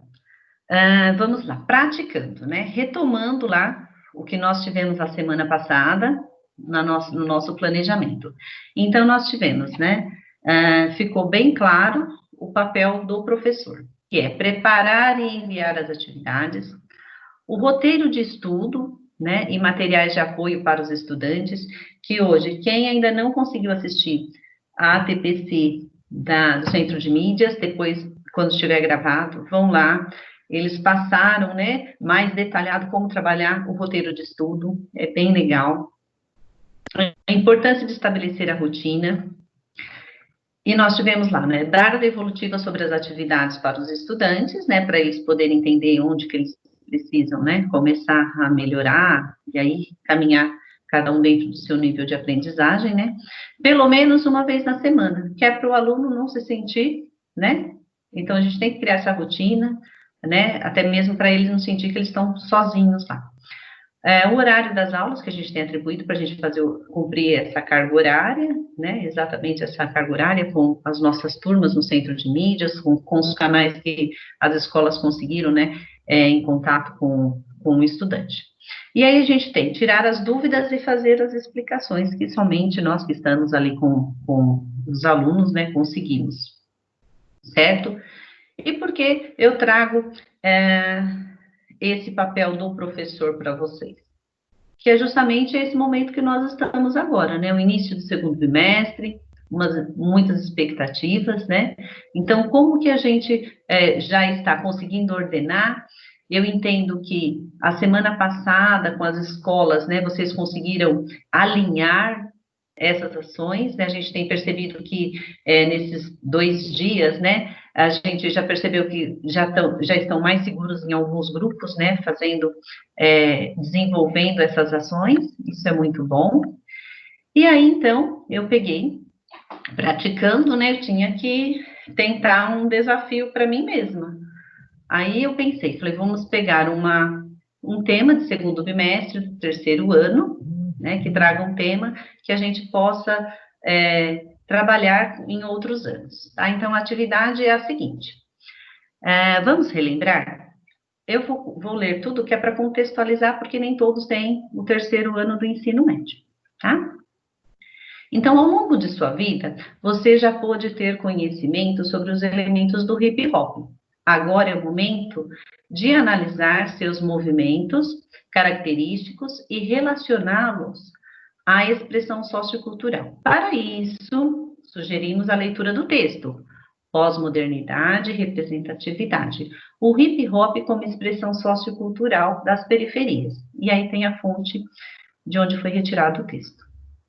Vamos lá, praticando, né? Retomando lá o que nós tivemos a semana passada no nosso planejamento. Então, nós tivemos, né? Ficou bem claro o papel do professor, que é preparar e enviar as atividades, o roteiro de estudo, né? E materiais de apoio para os estudantes, que hoje, quem ainda não conseguiu assistir a ATPC do Centro de Mídias, depois, quando estiver gravado, vão lá. Eles passaram, né, mais detalhado como trabalhar o roteiro de estudo, é bem legal. A importância de estabelecer a rotina. E nós tivemos lá, né, dar a devolutiva sobre as atividades para os estudantes, né, para eles poderem entender onde que eles precisam, né, começar a melhorar, e aí caminhar cada um dentro do seu nível de aprendizagem, né, pelo menos uma vez na semana, que é para o aluno não se sentir, né, então a gente tem que criar essa rotina, né, até mesmo para eles não sentir que eles estão sozinhos lá. O horário das aulas que a gente tem atribuído para a gente cumprir essa carga horária, né, exatamente essa carga horária com as nossas turmas no centro de mídias, com os canais que as escolas conseguiram, né, em contato com o estudante. E aí a gente tem tirar as dúvidas e fazer as explicações que somente nós que estamos ali com os alunos, né, conseguimos, certo? E por que eu trago esse papel do professor para vocês? Que é justamente esse momento que nós estamos agora, né? O início do segundo bimestre, muitas expectativas, né? Então, como que a gente já está conseguindo ordenar? Eu entendo que a semana passada, com as escolas, né, vocês conseguiram alinhar essas ações, né? A gente tem percebido que nesses 2 dias, né, a gente já percebeu que já estão mais seguros em alguns grupos, né, desenvolvendo essas ações, isso é muito bom. E aí, então, eu peguei, praticando, né, eu tinha que tentar um desafio para mim mesma. Aí eu pensei, falei, vamos pegar um tema de segundo bimestre, do 3º ano, né, que traga um tema que a gente possa trabalhar em outros anos. Tá? Então, a atividade é a seguinte, vamos relembrar? Eu vou ler tudo que é para contextualizar, porque nem todos têm o 3º ano do ensino médio, tá? Então, ao longo de sua vida, você já pôde ter conhecimento sobre os elementos do hip hop. Agora é o momento de analisar seus movimentos característicos e relacioná-los à expressão sociocultural. Para isso, sugerimos a leitura do texto, Pós-modernidade e representatividade. O hip hop como expressão sociocultural das periferias. E aí tem a fonte de onde foi retirado o texto.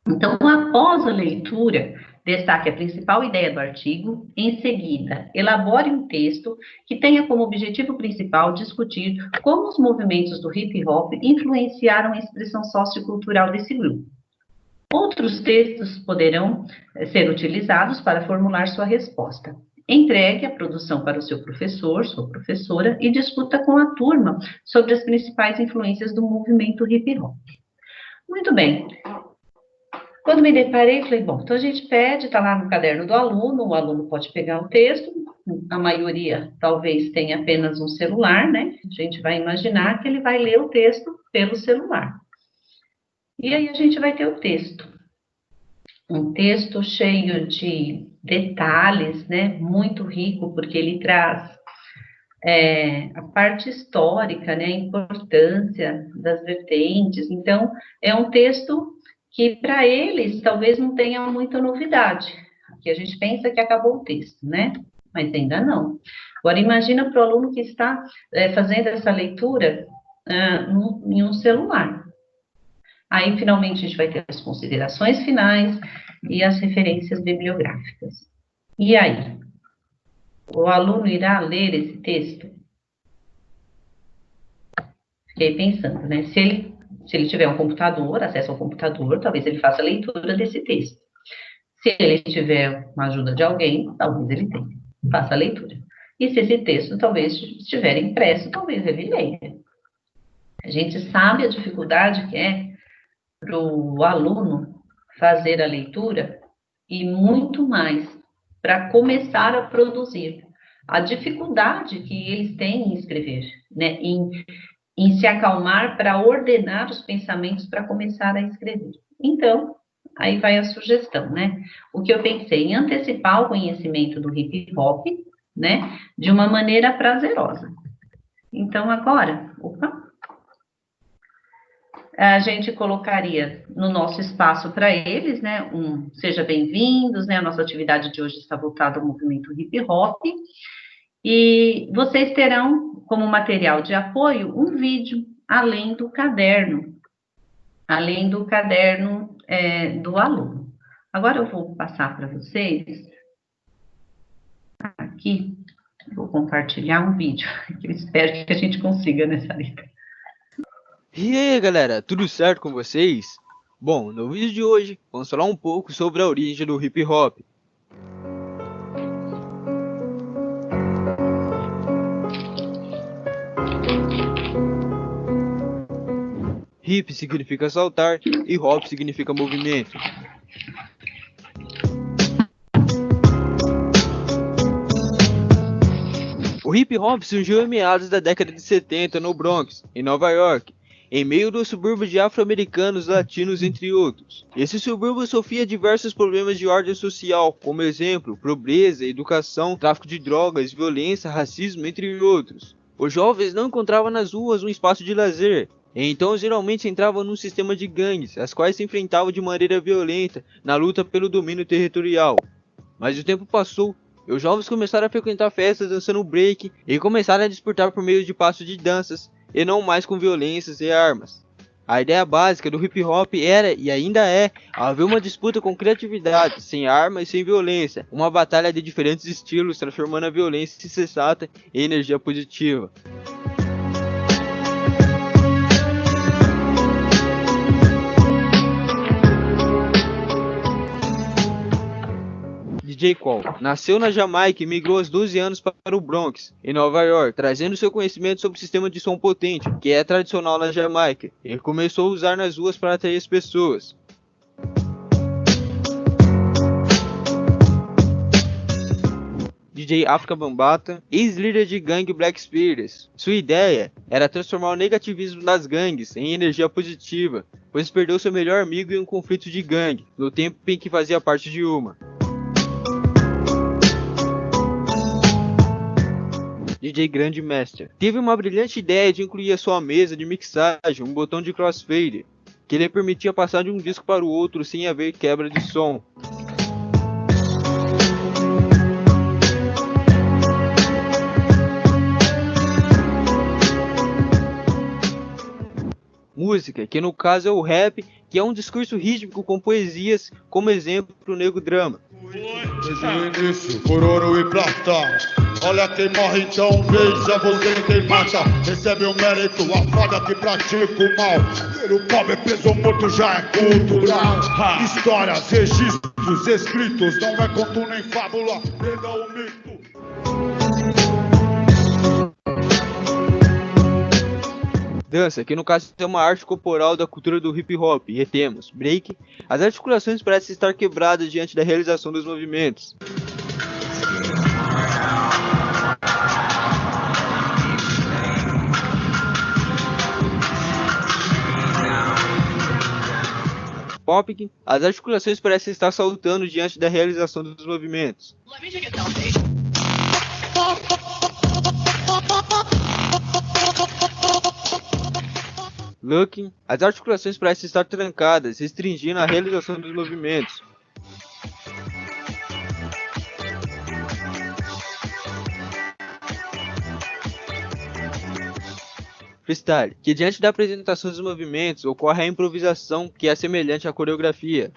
Então, após a leitura, destaque a principal ideia do artigo. Em seguida, elabore um texto que tenha como objetivo principal discutir como os movimentos do hip hop influenciaram a expressão sociocultural desse grupo. Outros textos poderão ser utilizados para formular sua resposta. Entregue a produção para o seu professor, sua professora, e discuta com a turma sobre as principais influências do movimento hip hop. Muito bem. Quando me deparei, falei, bom, então a gente pede, está lá no caderno do aluno, o aluno pode pegar o texto, a maioria talvez tenha apenas um celular, né? A gente vai imaginar que ele vai ler o texto pelo celular. E aí a gente vai ter o texto. Um texto cheio de detalhes, né? Muito rico, porque ele traz a parte histórica, né? A importância das vertentes. Então, é um texto que para eles talvez não tenha muita novidade, que a gente pensa que acabou o texto, né? Mas ainda não. Agora, imagina para o aluno que está fazendo essa leitura em um celular. Aí, finalmente, a gente vai ter as considerações finais e as referências bibliográficas. E aí? O aluno irá ler esse texto? Fiquei pensando, né? Se ele tiver um computador, acesso ao computador, talvez ele faça a leitura desse texto. Se ele tiver uma ajuda de alguém, talvez ele faça a leitura. E se esse texto talvez estiver impresso, talvez ele leia. A gente sabe a dificuldade que é para o aluno fazer a leitura e muito mais para começar a produzir. A dificuldade que eles têm em escrever, né? Em se acalmar para ordenar os pensamentos para começar a escrever. Então, aí vai a sugestão, né? O que eu pensei em antecipar o conhecimento do hip hop, né? De uma maneira prazerosa. Então, agora, a gente colocaria no nosso espaço para eles, né? Seja bem-vindos, né? A nossa atividade de hoje está voltada ao movimento hip hop. E vocês terão como material de apoio um vídeo, além do caderno do aluno. Agora eu vou passar para vocês, aqui, vou compartilhar um vídeo, que eu espero que a gente consiga nessa lista. E aí, galera, tudo certo com vocês? Bom, no vídeo de hoje, vamos falar um pouco sobre a origem do hip hop. Hip significa saltar e hop significa movimento. O hip hop surgiu em meados da década de 70 no Bronx, em Nova York, em meio dos subúrbios de afro-americanos, latinos, entre outros. Esse subúrbio sofria diversos problemas de ordem social, como exemplo, pobreza, educação, tráfico de drogas, violência, racismo, entre outros. Os jovens não encontravam nas ruas um espaço de lazer, então geralmente entravam num sistema de gangues, as quais se enfrentavam de maneira violenta na luta pelo domínio territorial. Mas o tempo passou, e os jovens começaram a frequentar festas dançando break e começaram a disputar por meio de passos de danças, e não mais com violências e armas. A ideia básica do hip hop era, e ainda é, haver uma disputa com criatividade, sem armas e sem violência, uma batalha de diferentes estilos, transformando a violência insensata em energia positiva. DJ Qual nasceu na Jamaica e migrou aos 12 anos para o Bronx, em Nova York, trazendo seu conhecimento sobre o sistema de som potente, que é tradicional na Jamaica. Ele começou a usar nas ruas para atrair as pessoas. DJ Afrika Bambaataa, ex-líder de gangue Black Spirits. Sua ideia era transformar o negativismo das gangues em energia positiva, pois perdeu seu melhor amigo em um conflito de gangue, no tempo em que fazia parte de uma. DJ Grandmaster teve uma brilhante ideia de incluir a sua mesa de mixagem um botão de crossfader, que lhe permitia passar de um disco para o outro sem haver quebra de som. Música, que no caso é o rap, que é um discurso rítmico com poesias, como exemplo o Nego Drama. Desde o início, por ouro e prata. Olha quem morre então, veja você quem mata. Recebe o mérito, a foda que pratica o mal. Ser o pobre preso ou morto já é cultural. Histórias, registros, escritos, não é conto nem fábula, prenda o mito. Dança, que no caso é uma arte corporal da cultura do hip hop, e temos break. As articulações parecem estar quebradas diante da realização dos movimentos. Popping, as articulações parecem estar saltando diante da realização dos movimentos. Looking, as articulações parecem estar trancadas, restringindo a realização dos movimentos. Freestyle, que diante da apresentação dos movimentos ocorre a improvisação, que é semelhante à coreografia.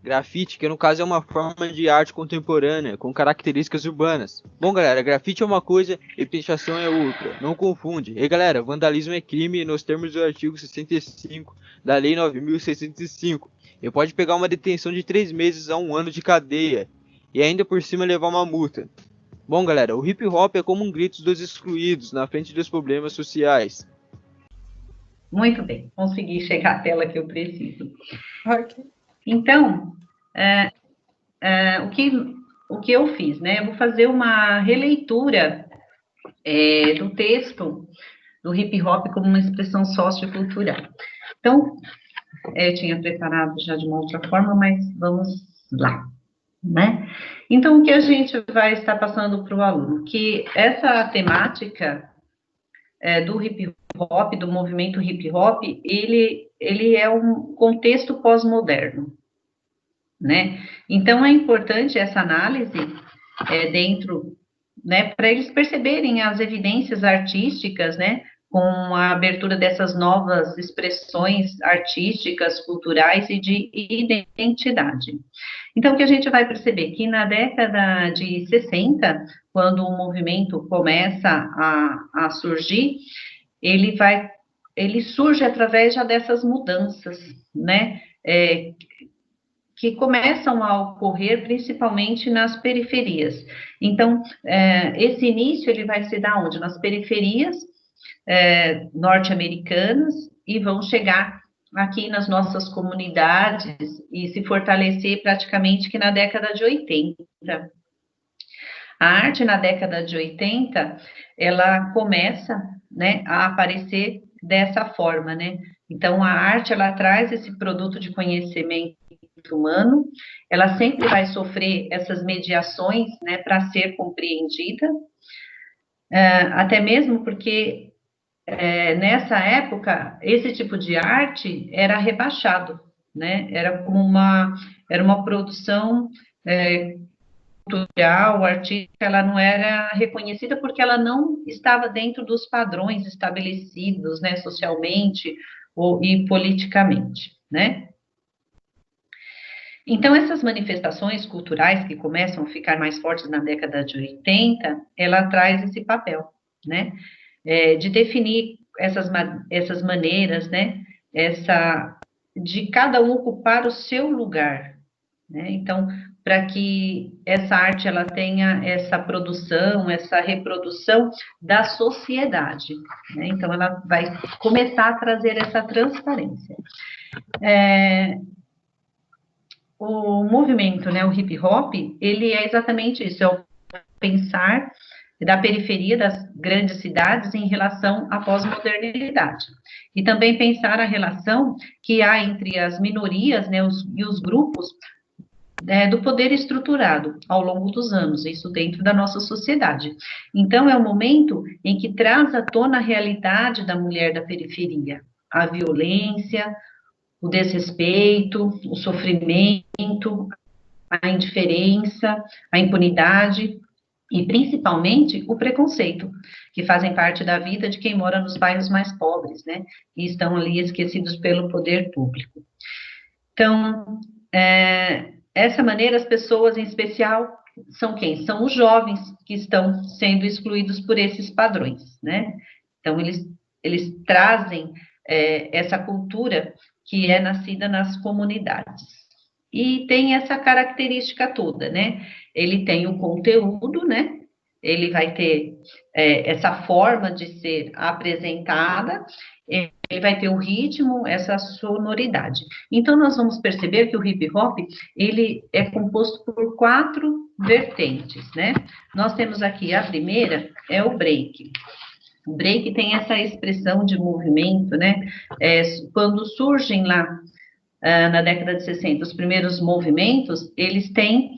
Grafite, que no caso é uma forma de arte contemporânea, com características urbanas. Bom galera, grafite é uma coisa e pichação é outra, não confunde. E galera, vandalismo é crime nos termos do artigo 65 da Lei 9.605. E pode pegar uma detenção de 3 meses a 1 ano de cadeia, e ainda por cima levar uma multa. Bom galera, o hip hop é como um grito dos excluídos na frente dos problemas sociais. Muito bem, consegui chegar à tela que eu preciso. Ok. Então, o que eu fiz, né? Eu vou fazer uma releitura do texto do hip hop como uma expressão sociocultural. Então, eu tinha preparado já de uma outra forma, mas vamos lá, né? Então, o que a gente vai estar passando para o aluno? Que essa temática do hip hop, do movimento hip hop, ele é um contexto pós-moderno, né? Então, é importante essa análise dentro, né, para eles perceberem as evidências artísticas, né, com a abertura dessas novas expressões artísticas, culturais e de identidade. Então, o que a gente vai perceber? Que na década de 60, quando o movimento começa a surgir, ele surge através já dessas mudanças, né, que começam a ocorrer principalmente nas periferias. Então, esse início ele vai se dar onde? Nas periferias norte-americanas e vão chegar aqui nas nossas comunidades e se fortalecer praticamente que na década de 80. A arte na década de 80, ela começa, né, a aparecer dessa forma, né? Então, a arte, ela traz esse produto de conhecimento humano, ela sempre vai sofrer essas mediações, né, para ser compreendida, até mesmo porque nessa época, esse tipo de arte era rebaixado, né, era uma produção cultural, artística, ela não era reconhecida porque ela não estava dentro dos padrões estabelecidos, né, socialmente e politicamente, né. Então, essas manifestações culturais que começam a ficar mais fortes na década de 80, ela traz esse papel, né, de definir essas maneiras, né, de cada um ocupar o seu lugar, né? Então, para que essa arte ela tenha essa produção, essa reprodução da sociedade, né? Então, ela vai começar a trazer essa transparência. O movimento, né, o hip hop, ele é exatamente isso, é o pensar da periferia das grandes cidades em relação à pós-modernidade. E também pensar a relação que há entre as minorias, né, e os grupos do poder estruturado ao longo dos anos, isso dentro da nossa sociedade. Então, é o momento em que traz à tona a realidade da mulher da periferia, a violência, o desrespeito, o sofrimento, a indiferença, a impunidade e, principalmente, o preconceito, que fazem parte da vida de quem mora nos bairros mais pobres, né, e estão ali esquecidos pelo poder público. Então, essa maneira, as pessoas, em especial, são quem? São os jovens que estão sendo excluídos por esses padrões, né? Então, eles trazem essa cultura que é nascida nas comunidades. E tem essa característica toda, né? Ele tem o conteúdo, né? Ele vai ter essa forma de ser apresentada, ele vai ter o ritmo, essa sonoridade. Então, nós vamos perceber que o hip hop, ele é composto por 4 vertentes, né? Nós temos aqui, a primeira é o break. O break tem essa expressão de movimento, né? Quando surgem lá, na década de 60, os primeiros movimentos, eles têm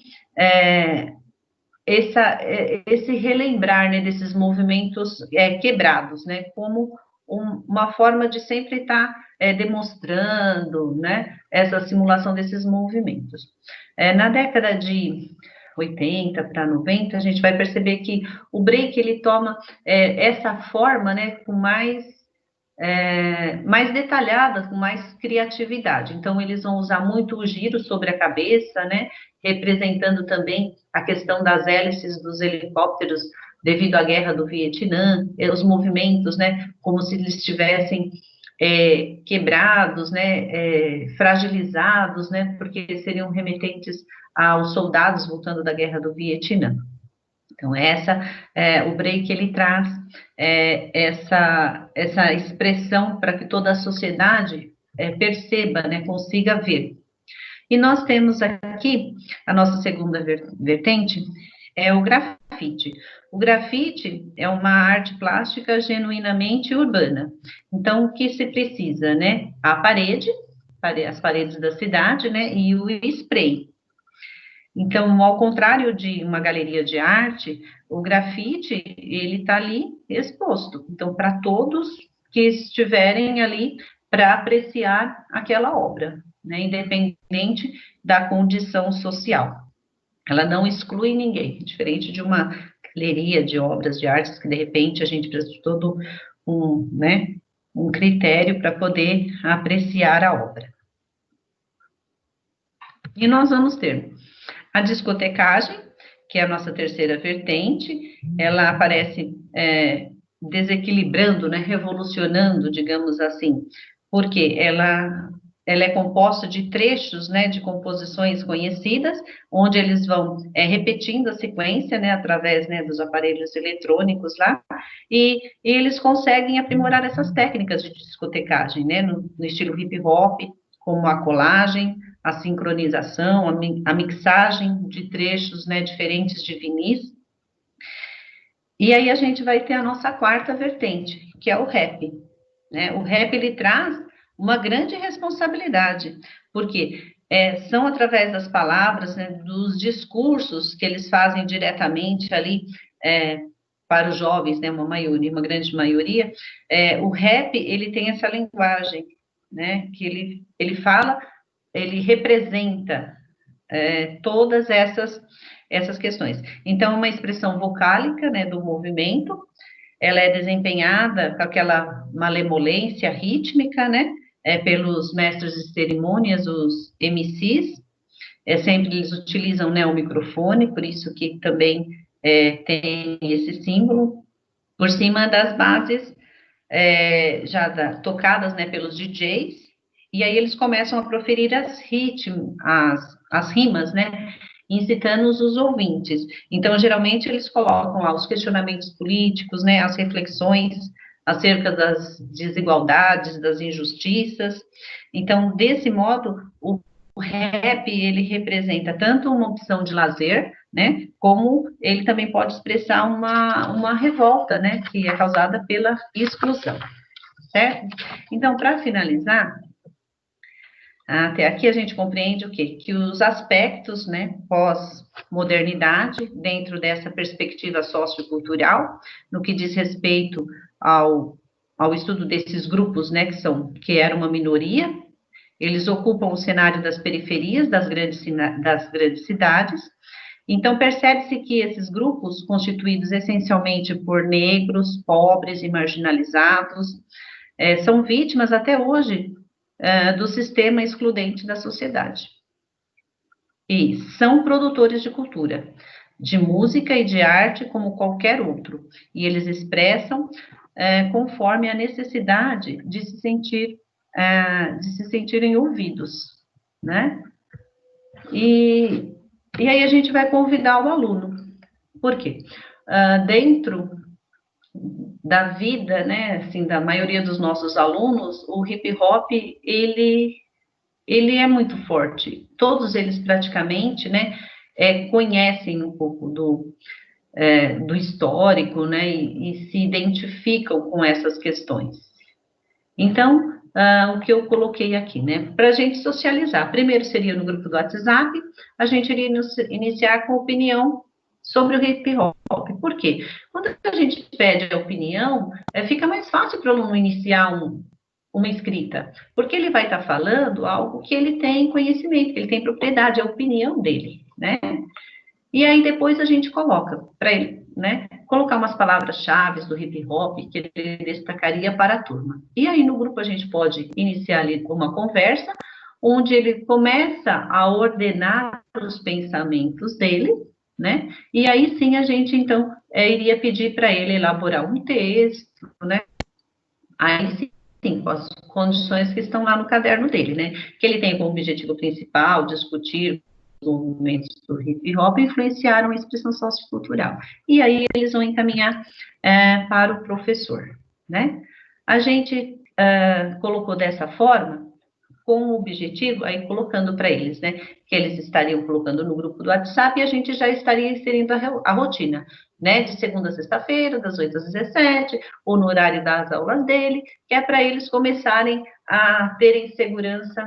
esse relembrar, né, desses movimentos quebrados, né, como uma forma de sempre estar demonstrando, né, essa simulação desses movimentos. Na década de 80 para 90, a gente vai perceber que o break, ele toma essa forma, né, com mais detalhada, com mais criatividade. Então, eles vão usar muito o giro sobre a cabeça, né, representando também a questão das hélices dos helicópteros devido à guerra do Vietnã, os movimentos, né, como se eles estivessem quebrados, né, fragilizados, né, porque seriam remetentes aos soldados voltando da guerra do Vietnã. Então, o break, ele traz essa expressão para que toda a sociedade perceba, né, consiga ver. E nós temos aqui, a nossa segunda vertente, é o grafite. O grafite é uma arte plástica genuinamente urbana. Então, o que se precisa, né? A parede, as paredes da cidade, né, e o spray. Então, ao contrário de uma galeria de arte, o grafite, ele está ali exposto. Então, para todos que estiverem ali para apreciar aquela obra, né, independente da condição social. Ela não exclui ninguém, diferente de uma galeria de obras de artes, que de repente a gente precisa de todo um critério para poder apreciar a obra. E nós vamos ter a discotecagem, que é a nossa terceira vertente, ela aparece desequilibrando, né, revolucionando, digamos assim, porque ela é composta de trechos, né, de composições conhecidas, onde eles vão repetindo a sequência, né, através, né, dos aparelhos eletrônicos lá, e eles conseguem aprimorar essas técnicas de discotecagem, né, no estilo hip hop, como a colagem, a sincronização, a mixagem de trechos, né, diferentes de vinis. E aí a gente vai ter a nossa quarta vertente, que é o rap, né? O rap, ele traz uma grande responsabilidade, porque são através das palavras, né, dos discursos que eles fazem diretamente ali para os jovens, né, uma grande maioria, o rap, ele tem essa linguagem, né, que ele fala, ele representa todas essas questões. Então, uma expressão vocálica, né, do movimento, ela é desempenhada com aquela malemolência rítmica, né, pelos mestres de cerimônias, os MCs, sempre eles utilizam, né, o microfone, por isso que também tem esse símbolo, por cima das bases tocadas, né, pelos DJs, E aí eles começam a proferir as rimas, né, incitando os ouvintes. Então, geralmente, eles colocam lá os questionamentos políticos, né, as reflexões acerca das desigualdades, das injustiças. Então, desse modo, o rap, ele representa tanto uma opção de lazer, né, como ele também pode expressar uma revolta, né, que é causada pela exclusão, certo? Então, para finalizar, até aqui a gente compreende o quê? Que os aspectos, né, pós-modernidade, dentro dessa perspectiva sociocultural, no que diz respeito ao estudo desses grupos, né, que era uma minoria, eles ocupam o cenário das periferias das grandes cidades. Então, percebe-se que esses grupos, constituídos essencialmente por negros, pobres e marginalizados, são vítimas até hoje do sistema excludente da sociedade. E são produtores de cultura, de música e de arte como qualquer outro. E eles expressam conforme a necessidade de se sentirem ouvidos, né? E aí a gente vai convidar o aluno. Por quê? Dentro da vida, né, assim, da maioria dos nossos alunos, o hip hop, ele é muito forte. Todos eles praticamente, né, conhecem um pouco do histórico, né, e se identificam com essas questões. Então, o que eu coloquei aqui, né, para a gente socializar. Primeiro seria no grupo do WhatsApp, a gente iria iniciar com opinião sobre o hip hop. Por quê? Quando a gente pede a opinião, fica mais fácil para o aluno iniciar uma escrita, porque ele vai estar falando algo que ele tem conhecimento, que ele tem propriedade, é a opinião dele, né? E aí depois a gente coloca para ele, né, colocar umas palavras-chave do hip hop que ele destacaria para a turma. E aí no grupo a gente pode iniciar ali uma conversa, onde ele começa a ordenar os pensamentos dele, né? E aí sim a gente então iria pedir para ele elaborar um texto, né? Aí sim, com as condições que estão lá no caderno dele, né? Que ele tem como objetivo principal discutir os movimentos do hip hop influenciaram a expressão sociocultural. E aí eles vão encaminhar para o professor, né? A gente colocou dessa forma, com o objetivo, aí colocando para eles, né, que eles estariam colocando no grupo do WhatsApp e a gente já estaria inserindo a rotina, né, de segunda a sexta-feira, das 8 às 17, ou no horário das aulas dele, que é para eles começarem a terem segurança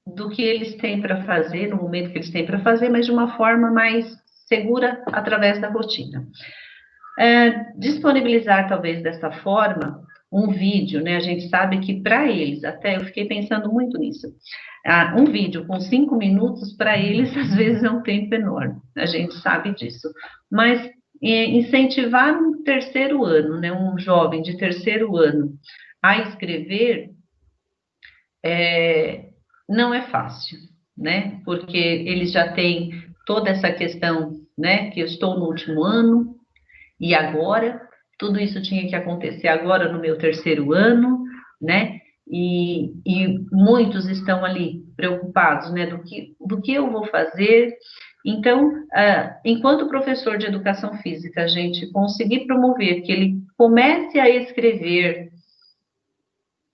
do que eles têm para fazer, no momento que eles têm para fazer, mas de uma forma mais segura através da rotina. Disponibilizar, talvez, dessa forma, um vídeo, né? A gente sabe que para eles, até eu fiquei pensando muito nisso, um vídeo com 5 minutos, para eles, às vezes é um tempo enorme, a gente sabe disso. Mas incentivar um terceiro ano, né? Um jovem de terceiro ano a escrever não é fácil, né? Porque eles já têm toda essa questão, né? Que eu estou no último ano, e agora, tudo isso tinha que acontecer agora no meu terceiro ano, né? E muitos estão ali preocupados, né? Do que eu vou fazer. Então, enquanto professor de educação física, a gente conseguir promover que ele comece a escrever,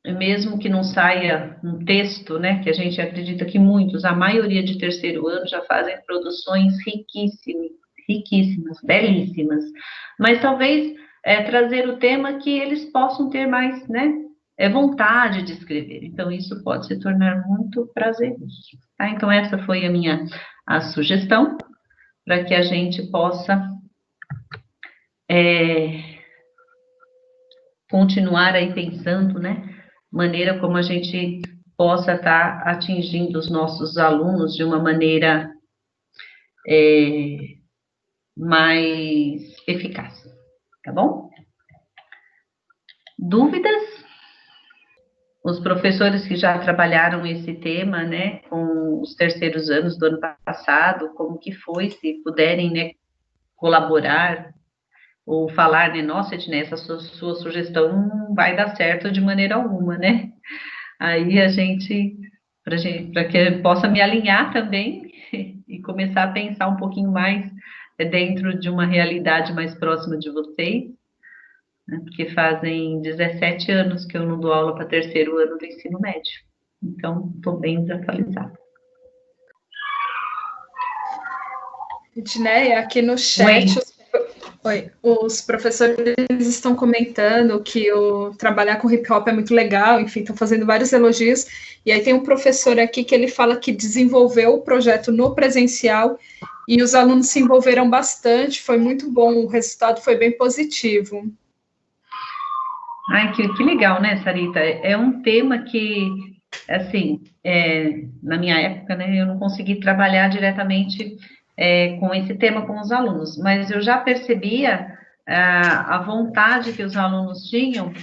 mesmo que não saia um texto, né? Que a gente acredita que muitos, a maioria de terceiro ano, já fazem produções riquíssimas, belíssimas, mas talvez trazer o tema que eles possam ter mais, né, vontade de escrever. Então, isso pode se tornar muito prazeroso. Tá? Então, essa foi a sugestão, para que a gente possa continuar aí pensando, né, maneira como a gente possa estar atingindo os nossos alunos de uma maneira mais eficaz, tá bom? Dúvidas? Os professores que já trabalharam esse tema, né, com os terceiros anos do ano passado, como que foi, se puderem, né, colaborar ou falar, né, nossa, Ednei, essa sua sugestão não vai dar certo de maneira alguma, né? Aí para que eu possa me alinhar também e começar a pensar um pouquinho mais dentro de uma realidade mais próxima de vocês, né? Porque fazem 17 anos que eu não dou aula para terceiro ano do ensino médio. Então, estou bem desatualizada. Edneia, aqui no chat, os professores estão comentando que trabalhar com hip hop é muito legal, enfim, estão fazendo vários elogios. E aí tem um professor aqui que ele fala que desenvolveu o projeto no presencial e os alunos se envolveram bastante, foi muito bom, o resultado foi bem positivo. Ai, que legal, né, Sarita? É um tema que, assim, na minha época, né, eu não consegui trabalhar diretamente com esse tema com os alunos, mas eu já percebia a vontade que os alunos tinham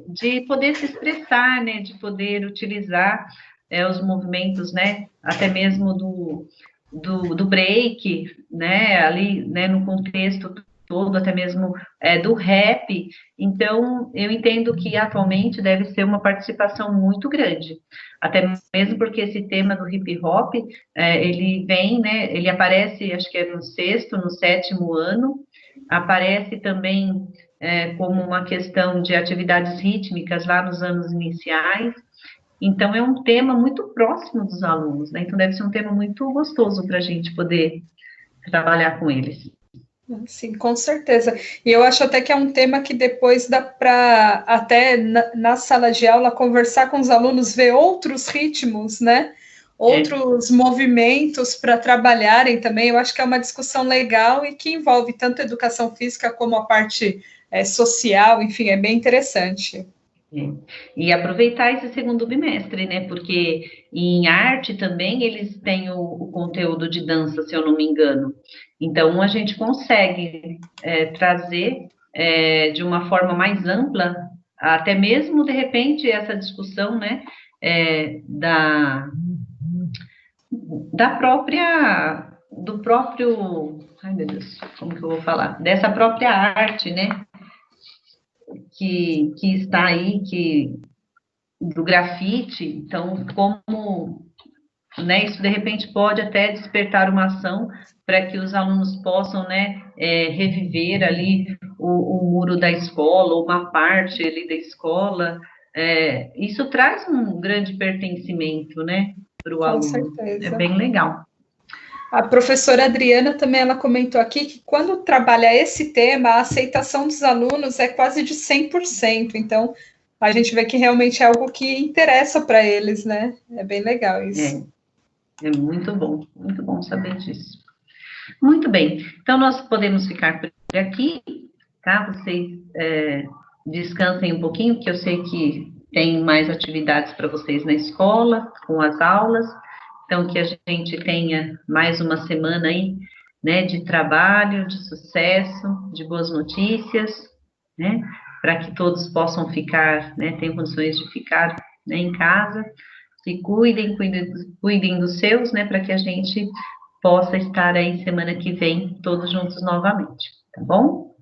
de poder se expressar, né, de poder utilizar os movimentos, né, até mesmo do break, né, ali, né, no contexto todo, até mesmo do rap. Então, eu entendo que atualmente deve ser uma participação muito grande, até mesmo porque esse tema do hip hop, ele vem, né, ele aparece, acho que é no 6º, no 7º ano, aparece também como uma questão de atividades rítmicas lá nos anos iniciais. Então, é um tema muito próximo dos alunos, né? Então, deve ser um tema muito gostoso para a gente poder trabalhar com eles. Sim, com certeza. E eu acho até que é um tema que depois dá para, até na sala de aula, conversar com os alunos, ver outros ritmos, né? Outros movimentos para trabalharem também. Eu acho que é uma discussão legal e que envolve tanto a educação física como a parte social, enfim, é bem interessante. E aproveitar esse segundo bimestre, né? Porque em arte também eles têm o conteúdo de dança, se eu não me engano. Então, a gente consegue trazer de uma forma mais ampla, até mesmo, de repente, essa discussão, né? Do próprio, ai meu Deus, como que eu vou falar? Dessa própria arte, né? Que está aí, do grafite. Então, como, né, isso de repente pode até despertar uma ação para que os alunos possam, né, reviver ali o muro da escola, ou uma parte ali da escola. Isso traz um grande pertencimento, né, para o aluno. Certeza. É bem legal. A professora Adriana também, ela comentou aqui que quando trabalha esse tema, a aceitação dos alunos é quase de 100%, então a gente vê que realmente é algo que interessa para eles, né? É bem legal isso. É muito bom saber disso. Muito bem, então nós podemos ficar por aqui, tá? Vocês descansem um pouquinho, porque eu sei que tem mais atividades para vocês na escola, com as aulas. Então, que a gente tenha mais uma semana aí, né, de trabalho, de sucesso, de boas notícias, né, para que todos possam ficar, né, tenham condições de ficar, né, em casa, se cuidem dos seus, né, para que a gente possa estar aí semana que vem todos juntos novamente, tá bom?